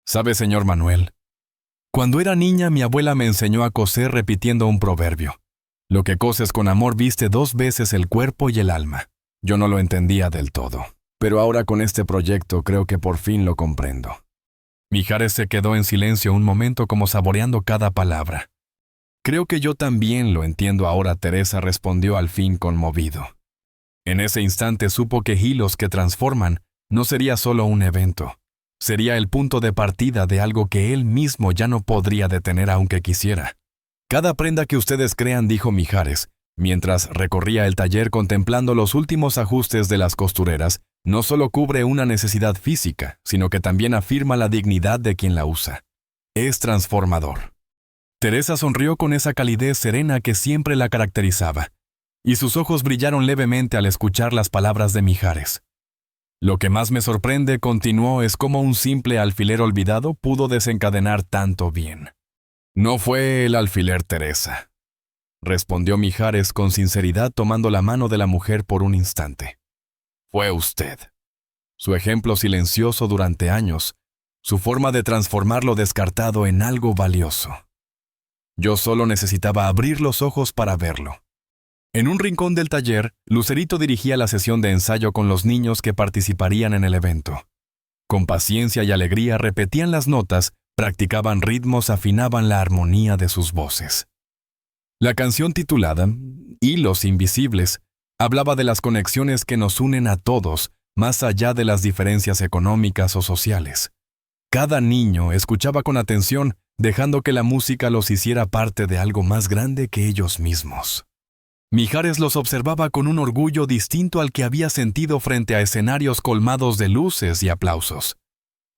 «¿Sabe, señor Manuel? Cuando era niña, mi abuela me enseñó a coser repitiendo un proverbio: lo que coses con amor viste 2 veces el cuerpo y el alma». Yo no lo entendía del todo, pero ahora con este proyecto creo que por fin lo comprendo. Mijares se quedó en silencio un momento, como saboreando cada palabra. «Creo que yo también lo entiendo ahora», Teresa respondió al fin conmovido. En ese instante supo que Hilos que Transforman no sería solo un evento. Sería el punto de partida de algo que él mismo ya no podría detener aunque quisiera. «Cada prenda que ustedes crean», dijo Mijares, mientras recorría el taller contemplando los últimos ajustes de las costureras, «no solo cubre una necesidad física, sino que también afirma la dignidad de quien la usa. Es transformador». Teresa sonrió con esa calidez serena que siempre la caracterizaba, y sus ojos brillaron levemente al escuchar las palabras de Mijares. «Lo que más me sorprende», continuó, «es cómo un simple alfiler olvidado pudo desencadenar tanto bien». «No fue el alfiler, Teresa», respondió Mijares con sinceridad, tomando la mano de la mujer por un instante. «Fue usted. Su ejemplo silencioso durante años, su forma de transformar lo descartado en algo valioso. Yo solo necesitaba abrir los ojos para verlo». En un rincón del taller, Lucerito dirigía la sesión de ensayo con los niños que participarían en el evento. Con paciencia y alegría repetían las notas, practicaban ritmos, afinaban la armonía de sus voces. La canción titulada «Hilos Invisibles» hablaba de las conexiones que nos unen a todos, más allá de las diferencias económicas o sociales. Cada niño escuchaba con atención, dejando que la música los hiciera parte de algo más grande que ellos mismos. Mijares los observaba con un orgullo distinto al que había sentido frente a escenarios colmados de luces y aplausos.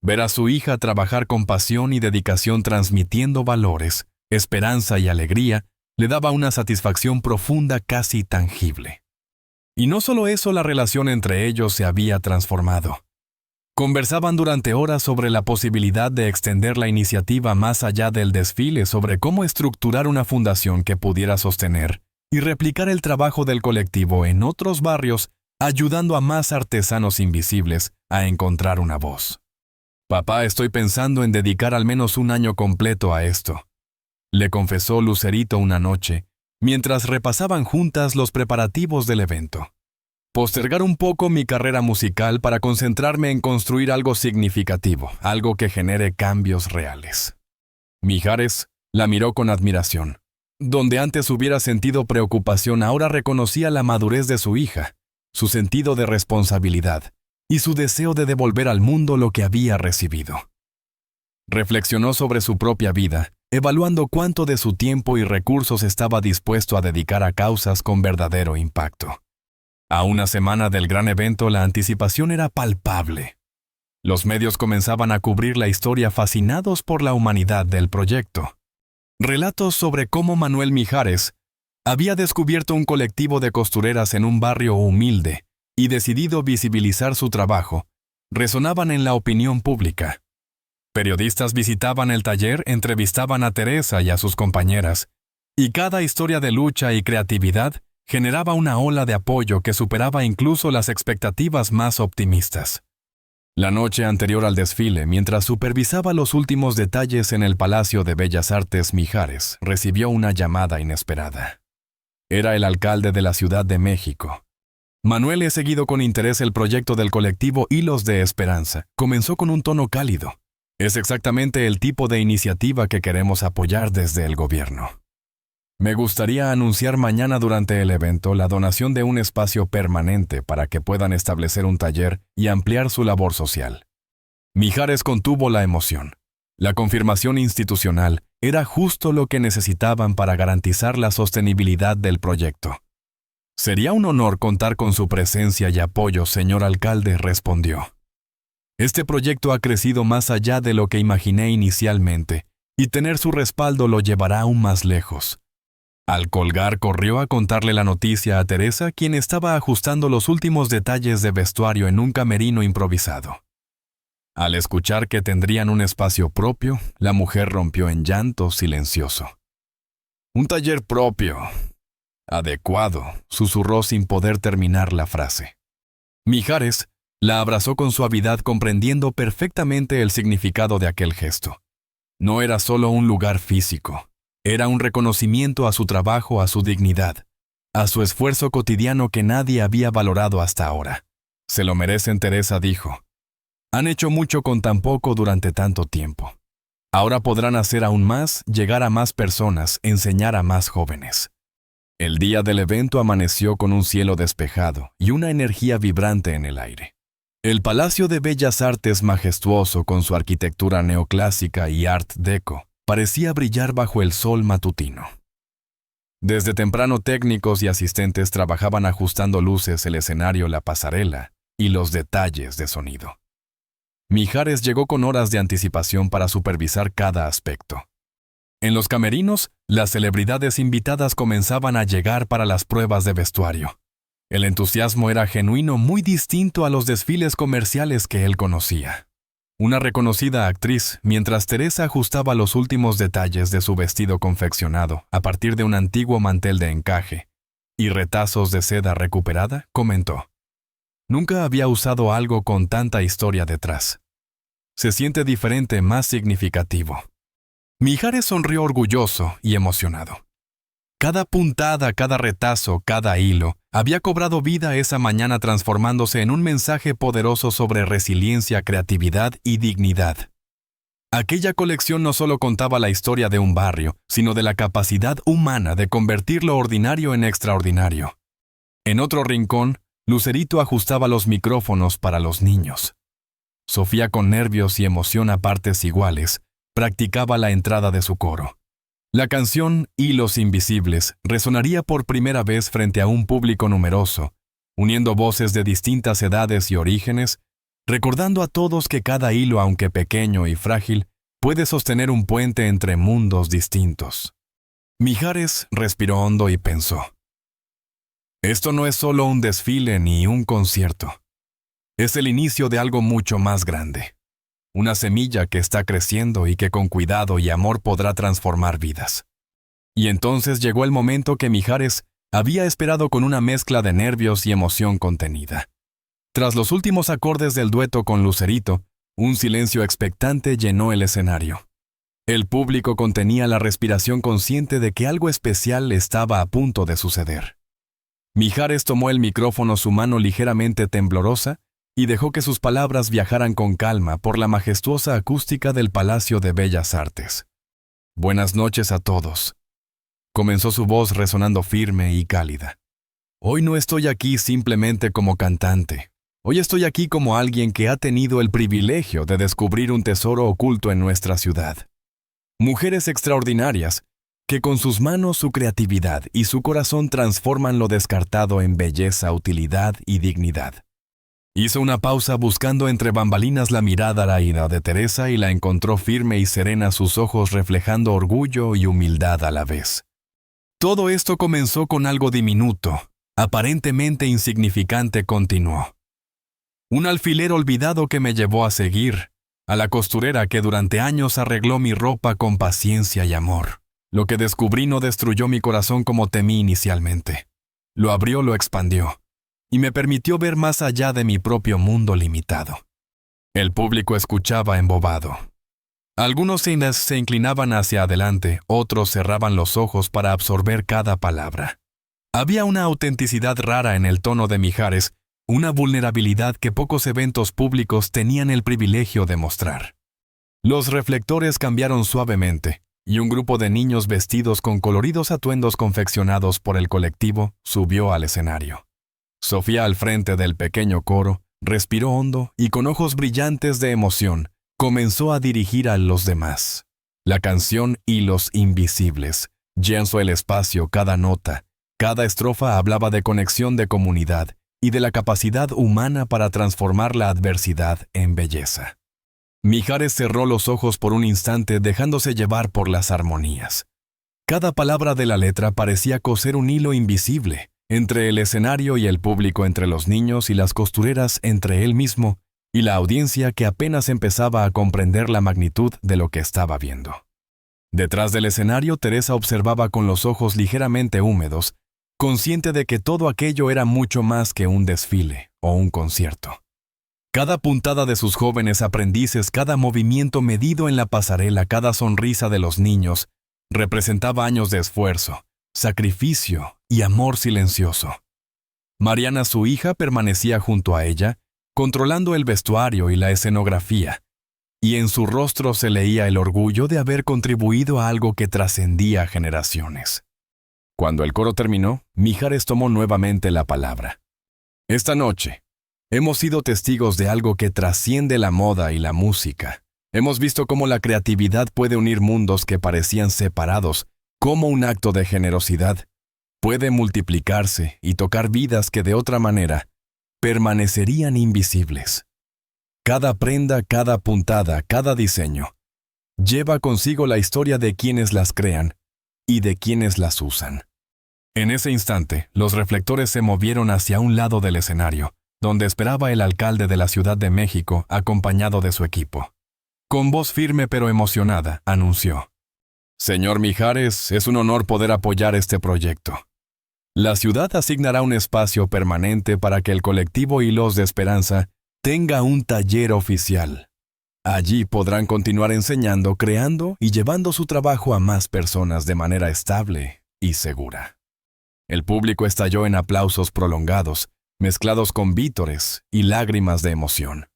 Ver a su hija trabajar con pasión y dedicación transmitiendo valores, esperanza y alegría, le daba una satisfacción profunda, casi tangible. Y no solo eso, la relación entre ellos se había transformado. Conversaban durante horas sobre la posibilidad de extender la iniciativa más allá del desfile, sobre cómo estructurar una fundación que pudiera sostener y replicar el trabajo del colectivo en otros barrios, ayudando a más artesanos invisibles a encontrar una voz. «Papá, estoy pensando en dedicar al menos un año completo a esto», le confesó Lucerito una noche, mientras repasaban juntas los preparativos del evento. «Postergar un poco mi carrera musical para concentrarme en construir algo significativo, algo que genere cambios reales». Mijares la miró con admiración. Donde antes hubiera sentido preocupación, ahora reconocía la madurez de su hija, su sentido de responsabilidad y su deseo de devolver al mundo lo que había recibido. Reflexionó sobre su propia vida, evaluando cuánto de su tiempo y recursos estaba dispuesto a dedicar a causas con verdadero impacto. A una semana del gran evento, la anticipación era palpable. Los medios comenzaban a cubrir la historia, fascinados por la humanidad del proyecto. Relatos sobre cómo Manuel Mijares había descubierto un colectivo de costureras en un barrio humilde y decidido visibilizar su trabajo resonaban en la opinión pública. Periodistas visitaban el taller, entrevistaban a Teresa y a sus compañeras, y cada historia de lucha y creatividad generaba una ola de apoyo que superaba incluso las expectativas más optimistas. La noche anterior al desfile, mientras supervisaba los últimos detalles en el Palacio de Bellas Artes, Mijares recibió una llamada inesperada. Era el alcalde de la Ciudad de México. Manuel, he seguido con interés el proyecto del colectivo Hilos de Esperanza. Comenzó con un tono cálido. Es exactamente el tipo de iniciativa que queremos apoyar desde el gobierno. Me gustaría anunciar mañana durante el evento la donación de un espacio permanente para que puedan establecer un taller y ampliar su labor social. Mijares contuvo la emoción. La confirmación institucional era justo lo que necesitaban para garantizar la sostenibilidad del proyecto. «Sería un honor contar con su presencia y apoyo, señor alcalde», respondió. «Este proyecto ha crecido más allá de lo que imaginé inicialmente, y tener su respaldo lo llevará aún más lejos». Al colgar, corrió a contarle la noticia a Teresa, quien estaba ajustando los últimos detalles de vestuario en un camerino improvisado. Al escuchar que tendrían un espacio propio, la mujer rompió en llanto silencioso. «Un taller propio. Adecuado», susurró sin poder terminar la frase. Mijares la abrazó con suavidad, comprendiendo perfectamente el significado de aquel gesto. No era solo un lugar físico. Era un reconocimiento a su trabajo, a su dignidad, a su esfuerzo cotidiano que nadie había valorado hasta ahora. «Se lo merecen», Teresa dijo. «Han hecho mucho con tan poco durante tanto tiempo. Ahora podrán hacer aún más, llegar a más personas, enseñar a más jóvenes». El día del evento amaneció con un cielo despejado y una energía vibrante en el aire. El Palacio de Bellas Artes, majestuoso con su arquitectura neoclásica y art deco, parecía brillar bajo el sol matutino. Desde temprano técnicos y asistentes trabajaban ajustando luces, el escenario, la pasarela y los detalles de sonido. Mijares llegó con horas de anticipación para supervisar cada aspecto. En los camerinos, las celebridades invitadas comenzaban a llegar para las pruebas de vestuario. El entusiasmo era genuino, muy distinto a los desfiles comerciales que él conocía. Una reconocida actriz, mientras Teresa ajustaba los últimos detalles de su vestido confeccionado a partir de un antiguo mantel de encaje y retazos de seda recuperada, comentó: «Nunca había usado algo con tanta historia detrás. Se siente diferente, más significativo». Mijares sonrió orgulloso y emocionado. Cada puntada, cada retazo, cada hilo había cobrado vida esa mañana, transformándose en un mensaje poderoso sobre resiliencia, creatividad y dignidad. Aquella colección no solo contaba la historia de un barrio, sino de la capacidad humana de convertir lo ordinario en extraordinario. En otro rincón, Lucerito ajustaba los micrófonos para los niños. Sofía, con nervios y emoción a partes iguales, practicaba la entrada de su coro. La canción Hilos Invisibles resonaría por primera vez frente a un público numeroso, uniendo voces de distintas edades y orígenes, recordando a todos que cada hilo, aunque pequeño y frágil, puede sostener un puente entre mundos distintos. Mijares respiró hondo y pensó: «Esto no es solo un desfile ni un concierto. Es el inicio de algo mucho más grande. Una semilla que está creciendo y que con cuidado y amor podrá transformar vidas. Y entonces llegó el momento que Mijares había esperado con una mezcla de nervios y emoción contenida. Tras los últimos acordes del dueto con Lucerito, un silencio expectante llenó el escenario. El público contenía la respiración consciente de que algo especial estaba a punto de suceder. Mijares tomó el micrófono, su mano ligeramente temblorosa, y dejó que sus palabras viajaran con calma por la majestuosa acústica del Palacio de Bellas Artes. «Buenas noches a todos», comenzó su voz resonando firme y cálida. «Hoy no estoy aquí simplemente como cantante. Hoy estoy aquí como alguien que ha tenido el privilegio de descubrir un tesoro oculto en nuestra ciudad. Mujeres extraordinarias que con sus manos, su creatividad y su corazón transforman lo descartado en belleza, utilidad y dignidad». Hizo una pausa buscando entre bambalinas la mirada raída de Teresa y la encontró firme y serena, sus ojos reflejando orgullo y humildad a la vez. «Todo esto comenzó con algo diminuto, aparentemente insignificante», continuó. «Un alfiler olvidado que me llevó a seguir, a la costurera que durante años arregló mi ropa con paciencia y amor. Lo que descubrí no destruyó mi corazón como temí inicialmente. Lo abrió, lo expandió, y me permitió ver más allá de mi propio mundo limitado». El público escuchaba embobado. Algunos se inclinaban hacia adelante, otros cerraban los ojos para absorber cada palabra. Había una autenticidad rara en el tono de Mijares, una vulnerabilidad que pocos eventos públicos tenían el privilegio de mostrar. Los reflectores cambiaron suavemente, y un grupo de niños vestidos con coloridos atuendos confeccionados por el colectivo subió al escenario. Sofía, al frente del pequeño coro, respiró hondo y con ojos brillantes de emoción, comenzó a dirigir a los demás. La canción Hilos Invisibles llenó el espacio, cada nota, cada estrofa hablaba de conexión, de comunidad y de la capacidad humana para transformar la adversidad en belleza. Mijares cerró los ojos por un instante, dejándose llevar por las armonías. Cada palabra de la letra parecía coser un hilo invisible, entre el escenario y el público, entre los niños y las costureras, entre él mismo y la audiencia que apenas empezaba a comprender la magnitud de lo que estaba viendo. Detrás del escenario, Teresa observaba con los ojos ligeramente húmedos, consciente de que todo aquello era mucho más que un desfile o un concierto. Cada puntada de sus jóvenes aprendices, cada movimiento medido en la pasarela, cada sonrisa de los niños, representaba años de esfuerzo, sacrificio y amor silencioso. Mariana, su hija, permanecía junto a ella, controlando el vestuario y la escenografía, y en su rostro se leía el orgullo de haber contribuido a algo que trascendía generaciones. Cuando el coro terminó, Mijares tomó nuevamente la palabra. «Esta noche, hemos sido testigos de algo que trasciende la moda y la música. Hemos visto cómo la creatividad puede unir mundos que parecían separados, cómo un acto de generosidad puede multiplicarse y tocar vidas que de otra manera permanecerían invisibles. Cada prenda, cada puntada, cada diseño lleva consigo la historia de quienes las crean y de quienes las usan». En ese instante, los reflectores se movieron hacia un lado del escenario, donde esperaba el alcalde de la Ciudad de México, acompañado de su equipo. Con voz firme pero emocionada, anunció: «Señor Mijares, es un honor poder apoyar este proyecto. La ciudad asignará un espacio permanente para que el colectivo Hilos de Esperanza tenga un taller oficial. Allí podrán continuar enseñando, creando y llevando su trabajo a más personas de manera estable y segura». El público estalló en aplausos prolongados, mezclados con vítores y lágrimas de emoción.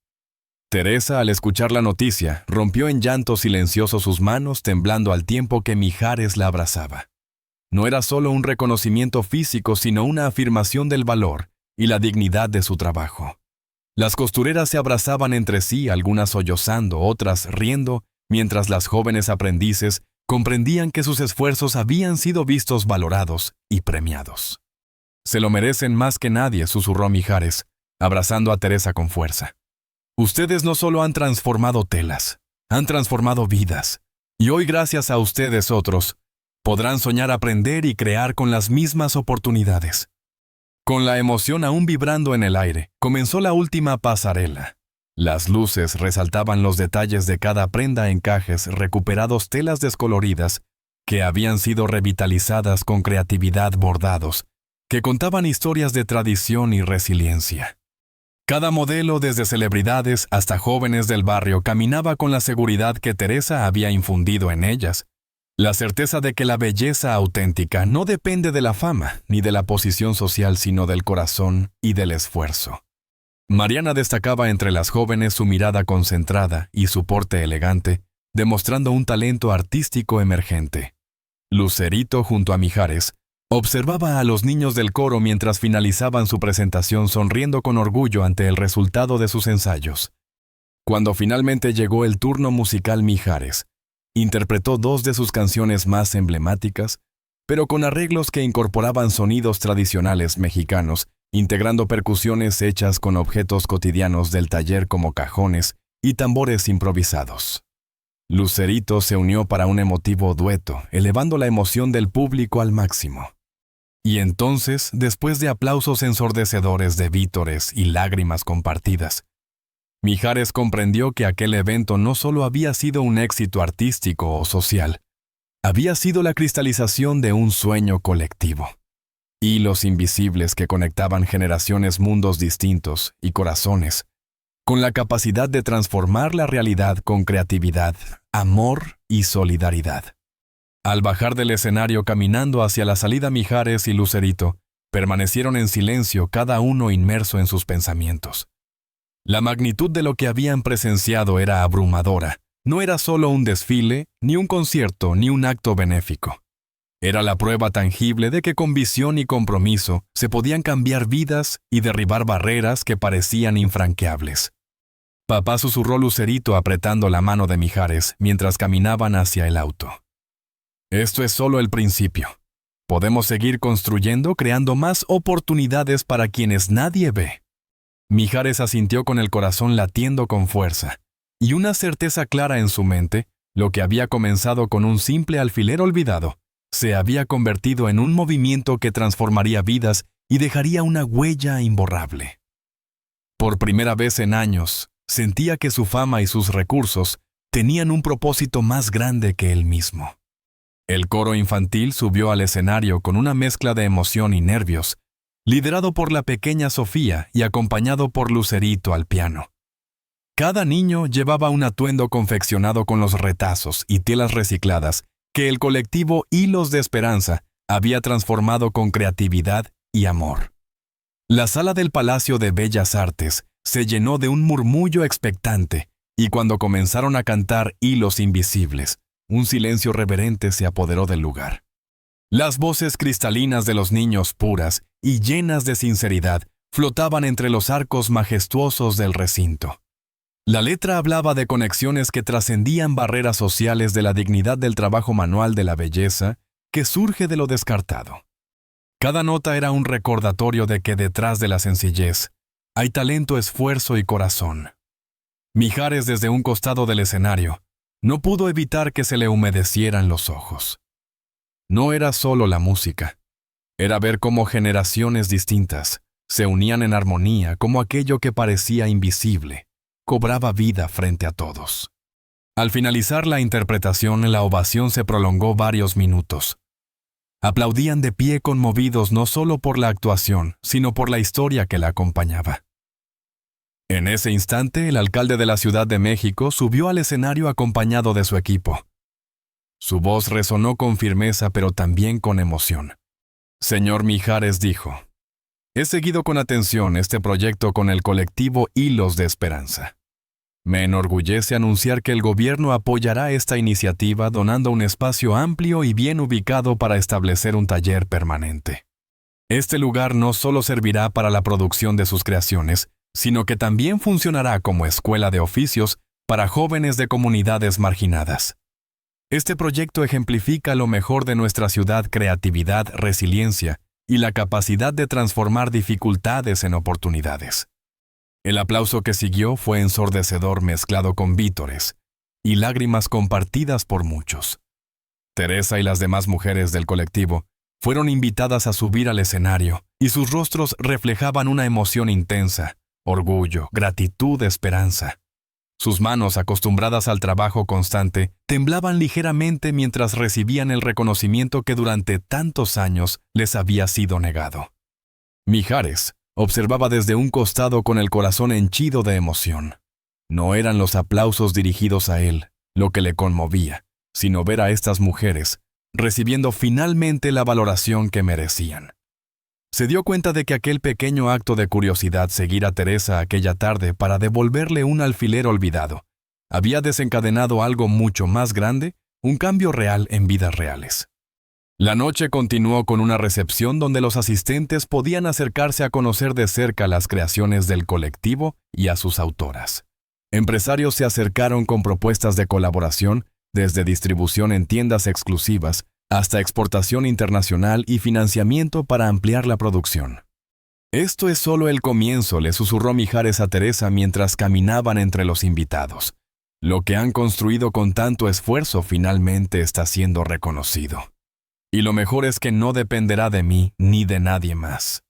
Teresa, al escuchar la noticia, rompió en llanto silencioso, sus manos temblando al tiempo que Mijares la abrazaba. No era solo un reconocimiento físico, sino una afirmación del valor y la dignidad de su trabajo. Las costureras se abrazaban entre sí, algunas sollozando, otras riendo, mientras las jóvenes aprendices comprendían que sus esfuerzos habían sido vistos, valorados y premiados. «Se lo merecen más que nadie», susurró Mijares, abrazando a Teresa con fuerza. «Ustedes no solo han transformado telas, han transformado vidas, y hoy, gracias a ustedes otros, podrán soñar, aprender y crear con las mismas oportunidades. Con la emoción aún vibrando en el aire, comenzó la última pasarela. Las luces resaltaban los detalles de cada prenda, encajes, recuperados, telas descoloridas, que habían sido revitalizadas con creatividad, bordados, que contaban historias de tradición y resiliencia. Cada modelo, desde celebridades hasta jóvenes del barrio, caminaba con la seguridad que Teresa había infundido en ellas, la certeza de que la belleza auténtica no depende de la fama ni de la posición social, sino del corazón y del esfuerzo. Mariana destacaba entre las jóvenes su mirada concentrada y su porte elegante, demostrando un talento artístico emergente. Lucerito, junto a Mijares, observaba a los niños del coro mientras finalizaban su presentación, sonriendo con orgullo ante el resultado de sus ensayos. Cuando finalmente llegó el turno musical, Mijares interpretó dos de sus canciones más emblemáticas, pero con arreglos que incorporaban sonidos tradicionales mexicanos, integrando percusiones hechas con objetos cotidianos del taller como cajones y tambores improvisados. Lucerito se unió para un emotivo dueto, elevando la emoción del público al máximo. Y entonces, después de aplausos ensordecedores de vítores y lágrimas compartidas, Mijares comprendió que aquel evento no solo había sido un éxito artístico o social, había sido la cristalización de un sueño colectivo. Hilos invisibles que conectaban generaciones, mundos distintos y corazones, con la capacidad de transformar la realidad con creatividad, amor y solidaridad. Al bajar del escenario caminando hacia la salida, Mijares y Lucerito permanecieron en silencio, cada uno inmerso en sus pensamientos. La magnitud de lo que habían presenciado era abrumadora. No era solo un desfile, ni un concierto, ni un acto benéfico. Era la prueba tangible de que con visión y compromiso se podían cambiar vidas y derribar barreras que parecían infranqueables. Papá, susurró Lucerito apretando la mano de Mijares mientras caminaban hacia el auto. Esto es solo el principio. Podemos seguir construyendo, creando más oportunidades para quienes nadie ve. Mijares asintió con el corazón latiendo con fuerza, y una certeza clara en su mente: lo que había comenzado con un simple alfiler olvidado, se había convertido en un movimiento que transformaría vidas y dejaría una huella imborrable. Por primera vez en años, sentía que su fama y sus recursos tenían un propósito más grande que él mismo. El coro infantil subió al escenario con una mezcla de emoción y nervios, liderado por la pequeña Sofía y acompañado por Lucerito al piano. Cada niño llevaba un atuendo confeccionado con los retazos y telas recicladas que el colectivo Hilos de Esperanza había transformado con creatividad y amor. La sala del Palacio de Bellas Artes se llenó de un murmullo expectante, y cuando comenzaron a cantar Hilos Invisibles, un silencio reverente se apoderó del lugar. Las voces cristalinas de los niños, puras y llenas de sinceridad, flotaban entre los arcos majestuosos del recinto. La letra hablaba de conexiones que trascendían barreras sociales, de la dignidad del trabajo manual, de la belleza que surge de lo descartado. Cada nota era un recordatorio de que detrás de la sencillez hay talento, esfuerzo y corazón. Mijares, desde un costado del escenario, no pudo evitar que se le humedecieran los ojos. No era solo la música, era ver cómo generaciones distintas se unían en armonía, cómo aquello que parecía invisible cobraba vida frente a todos. Al finalizar la interpretación, la ovación se prolongó varios minutos. Aplaudían de pie, conmovidos no solo por la actuación, sino por la historia que la acompañaba. En ese instante, el alcalde de la Ciudad de México subió al escenario acompañado de su equipo. Su voz resonó con firmeza, pero también con emoción. Señor Mijares, dijo, he seguido con atención este proyecto con el colectivo Hilos de Esperanza. Me enorgullece anunciar que el gobierno apoyará esta iniciativa donando un espacio amplio y bien ubicado para establecer un taller permanente. Este lugar no solo servirá para la producción de sus creaciones, sino que también funcionará como escuela de oficios para jóvenes de comunidades marginadas. Este proyecto ejemplifica lo mejor de nuestra ciudad: creatividad, resiliencia y la capacidad de transformar dificultades en oportunidades. El aplauso que siguió fue ensordecedor, mezclado con vítores y lágrimas compartidas por muchos. Teresa y las demás mujeres del colectivo Fueron invitadas a subir al escenario, y sus rostros reflejaban una emoción intensa, orgullo, gratitud, esperanza. Sus manos, acostumbradas al trabajo constante, temblaban ligeramente mientras recibían el reconocimiento que durante tantos años les había sido negado. Mijares observaba desde un costado con el corazón henchido de emoción. No eran los aplausos dirigidos a él lo que le conmovía, sino ver a estas mujeres recibiendo finalmente la valoración que merecían. Se dio cuenta de que aquel pequeño acto de curiosidad seguir a Teresa aquella tarde para devolverle un alfiler olvidado había desencadenado algo mucho más grande, un cambio real en vidas reales. La noche continuó con una recepción donde los asistentes podían acercarse a conocer de cerca las creaciones del colectivo y a sus autoras. Empresarios se acercaron con propuestas de colaboración, desde distribución en tiendas exclusivas hasta exportación internacional y financiamiento para ampliar la producción. Esto es solo el comienzo, le susurró Mijares a Teresa mientras caminaban entre los invitados. Lo que han construido con tanto esfuerzo finalmente está siendo reconocido. Y lo mejor es que no dependerá de mí ni de nadie más.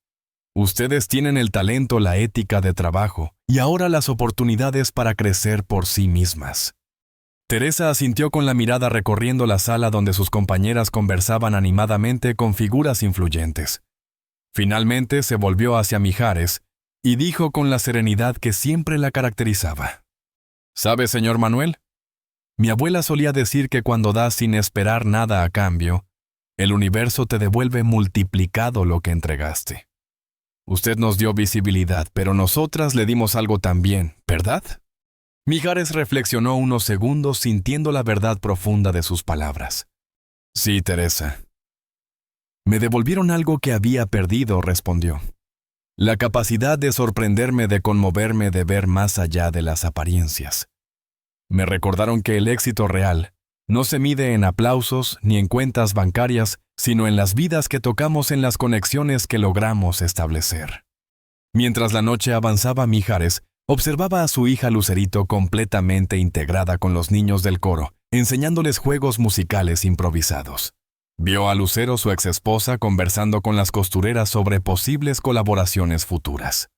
Ustedes tienen el talento, la ética de trabajo y ahora las oportunidades para crecer por sí mismas. Teresa asintió con la mirada recorriendo la sala donde sus compañeras conversaban animadamente con figuras influyentes. Finalmente se volvió hacia Mijares y dijo con la serenidad que siempre la caracterizaba. ¿Sabe, señor Manuel? Mi abuela solía decir que cuando das sin esperar nada a cambio, el universo te devuelve multiplicado lo que entregaste. Usted nos dio visibilidad, pero nosotras le dimos algo también, ¿verdad? Mijares reflexionó unos segundos sintiendo la verdad profunda de sus palabras. Sí, Teresa. Me devolvieron algo que había perdido, respondió. La capacidad de sorprenderme, de conmoverme, de ver más allá de las apariencias. Me recordaron que el éxito real no se mide en aplausos ni en cuentas bancarias, sino en las vidas que tocamos, en las conexiones que logramos establecer. Mientras la noche avanzaba, Mijares observaba a su hija Lucerito completamente integrada con los niños del coro, enseñándoles juegos musicales improvisados. Vio a Lucero, su exesposa, conversando con las costureras sobre posibles colaboraciones futuras.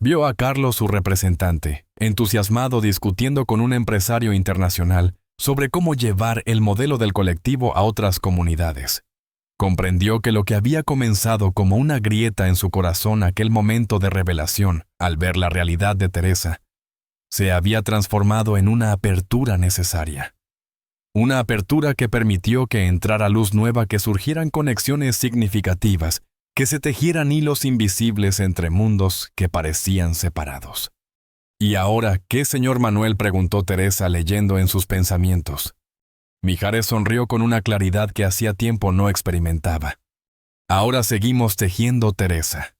Vio a Carlos, su representante, entusiasmado discutiendo con un empresario internacional sobre cómo llevar el modelo del colectivo a otras comunidades. Comprendió que lo que había comenzado como una grieta en su corazón aquel momento de revelación, al ver la realidad de Teresa, se había transformado en una apertura necesaria. Una apertura que permitió que entrara luz nueva, que surgieran conexiones significativas, que se tejieran hilos invisibles entre mundos que parecían separados. ¿Y ahora qué, señor Manuel?, preguntó Teresa leyendo en sus pensamientos. Mijares sonrió con una claridad que hacía tiempo no experimentaba. Ahora seguimos tejiendo, Teresa.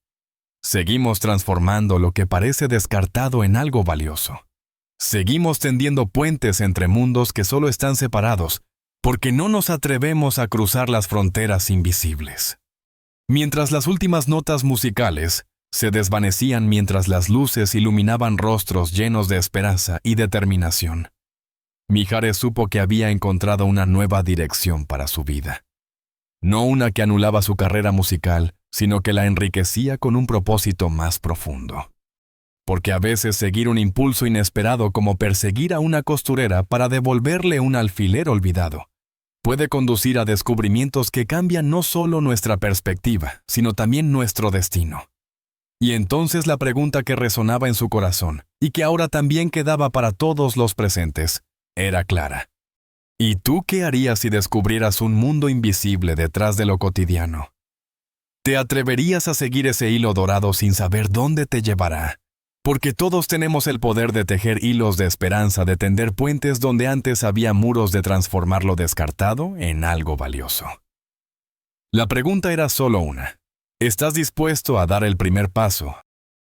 Seguimos transformando lo que parece descartado en algo valioso. Seguimos tendiendo puentes entre mundos que solo están separados, porque no nos atrevemos a cruzar las fronteras invisibles. Mientras las últimas notas musicales se desvanecían, mientras las luces iluminaban rostros llenos de esperanza y determinación, Mijares supo que había encontrado una nueva dirección para su vida. No una que anulaba su carrera musical, sino que la enriquecía con un propósito más profundo. Porque a veces seguir un impulso inesperado, como perseguir a una costurera para devolverle un alfiler olvidado, puede conducir a descubrimientos que cambian no solo nuestra perspectiva, sino también nuestro destino. Y entonces la pregunta que resonaba en su corazón, y que ahora también quedaba para todos los presentes, era clara. ¿Y tú qué harías si descubrieras un mundo invisible detrás de lo cotidiano? ¿Te atreverías a seguir ese hilo dorado sin saber dónde te llevará? Porque todos tenemos el poder de tejer hilos de esperanza, de tender puentes donde antes había muros, de transformar lo descartado en algo valioso. La pregunta era solo una. ¿Estás dispuesto a dar el primer paso,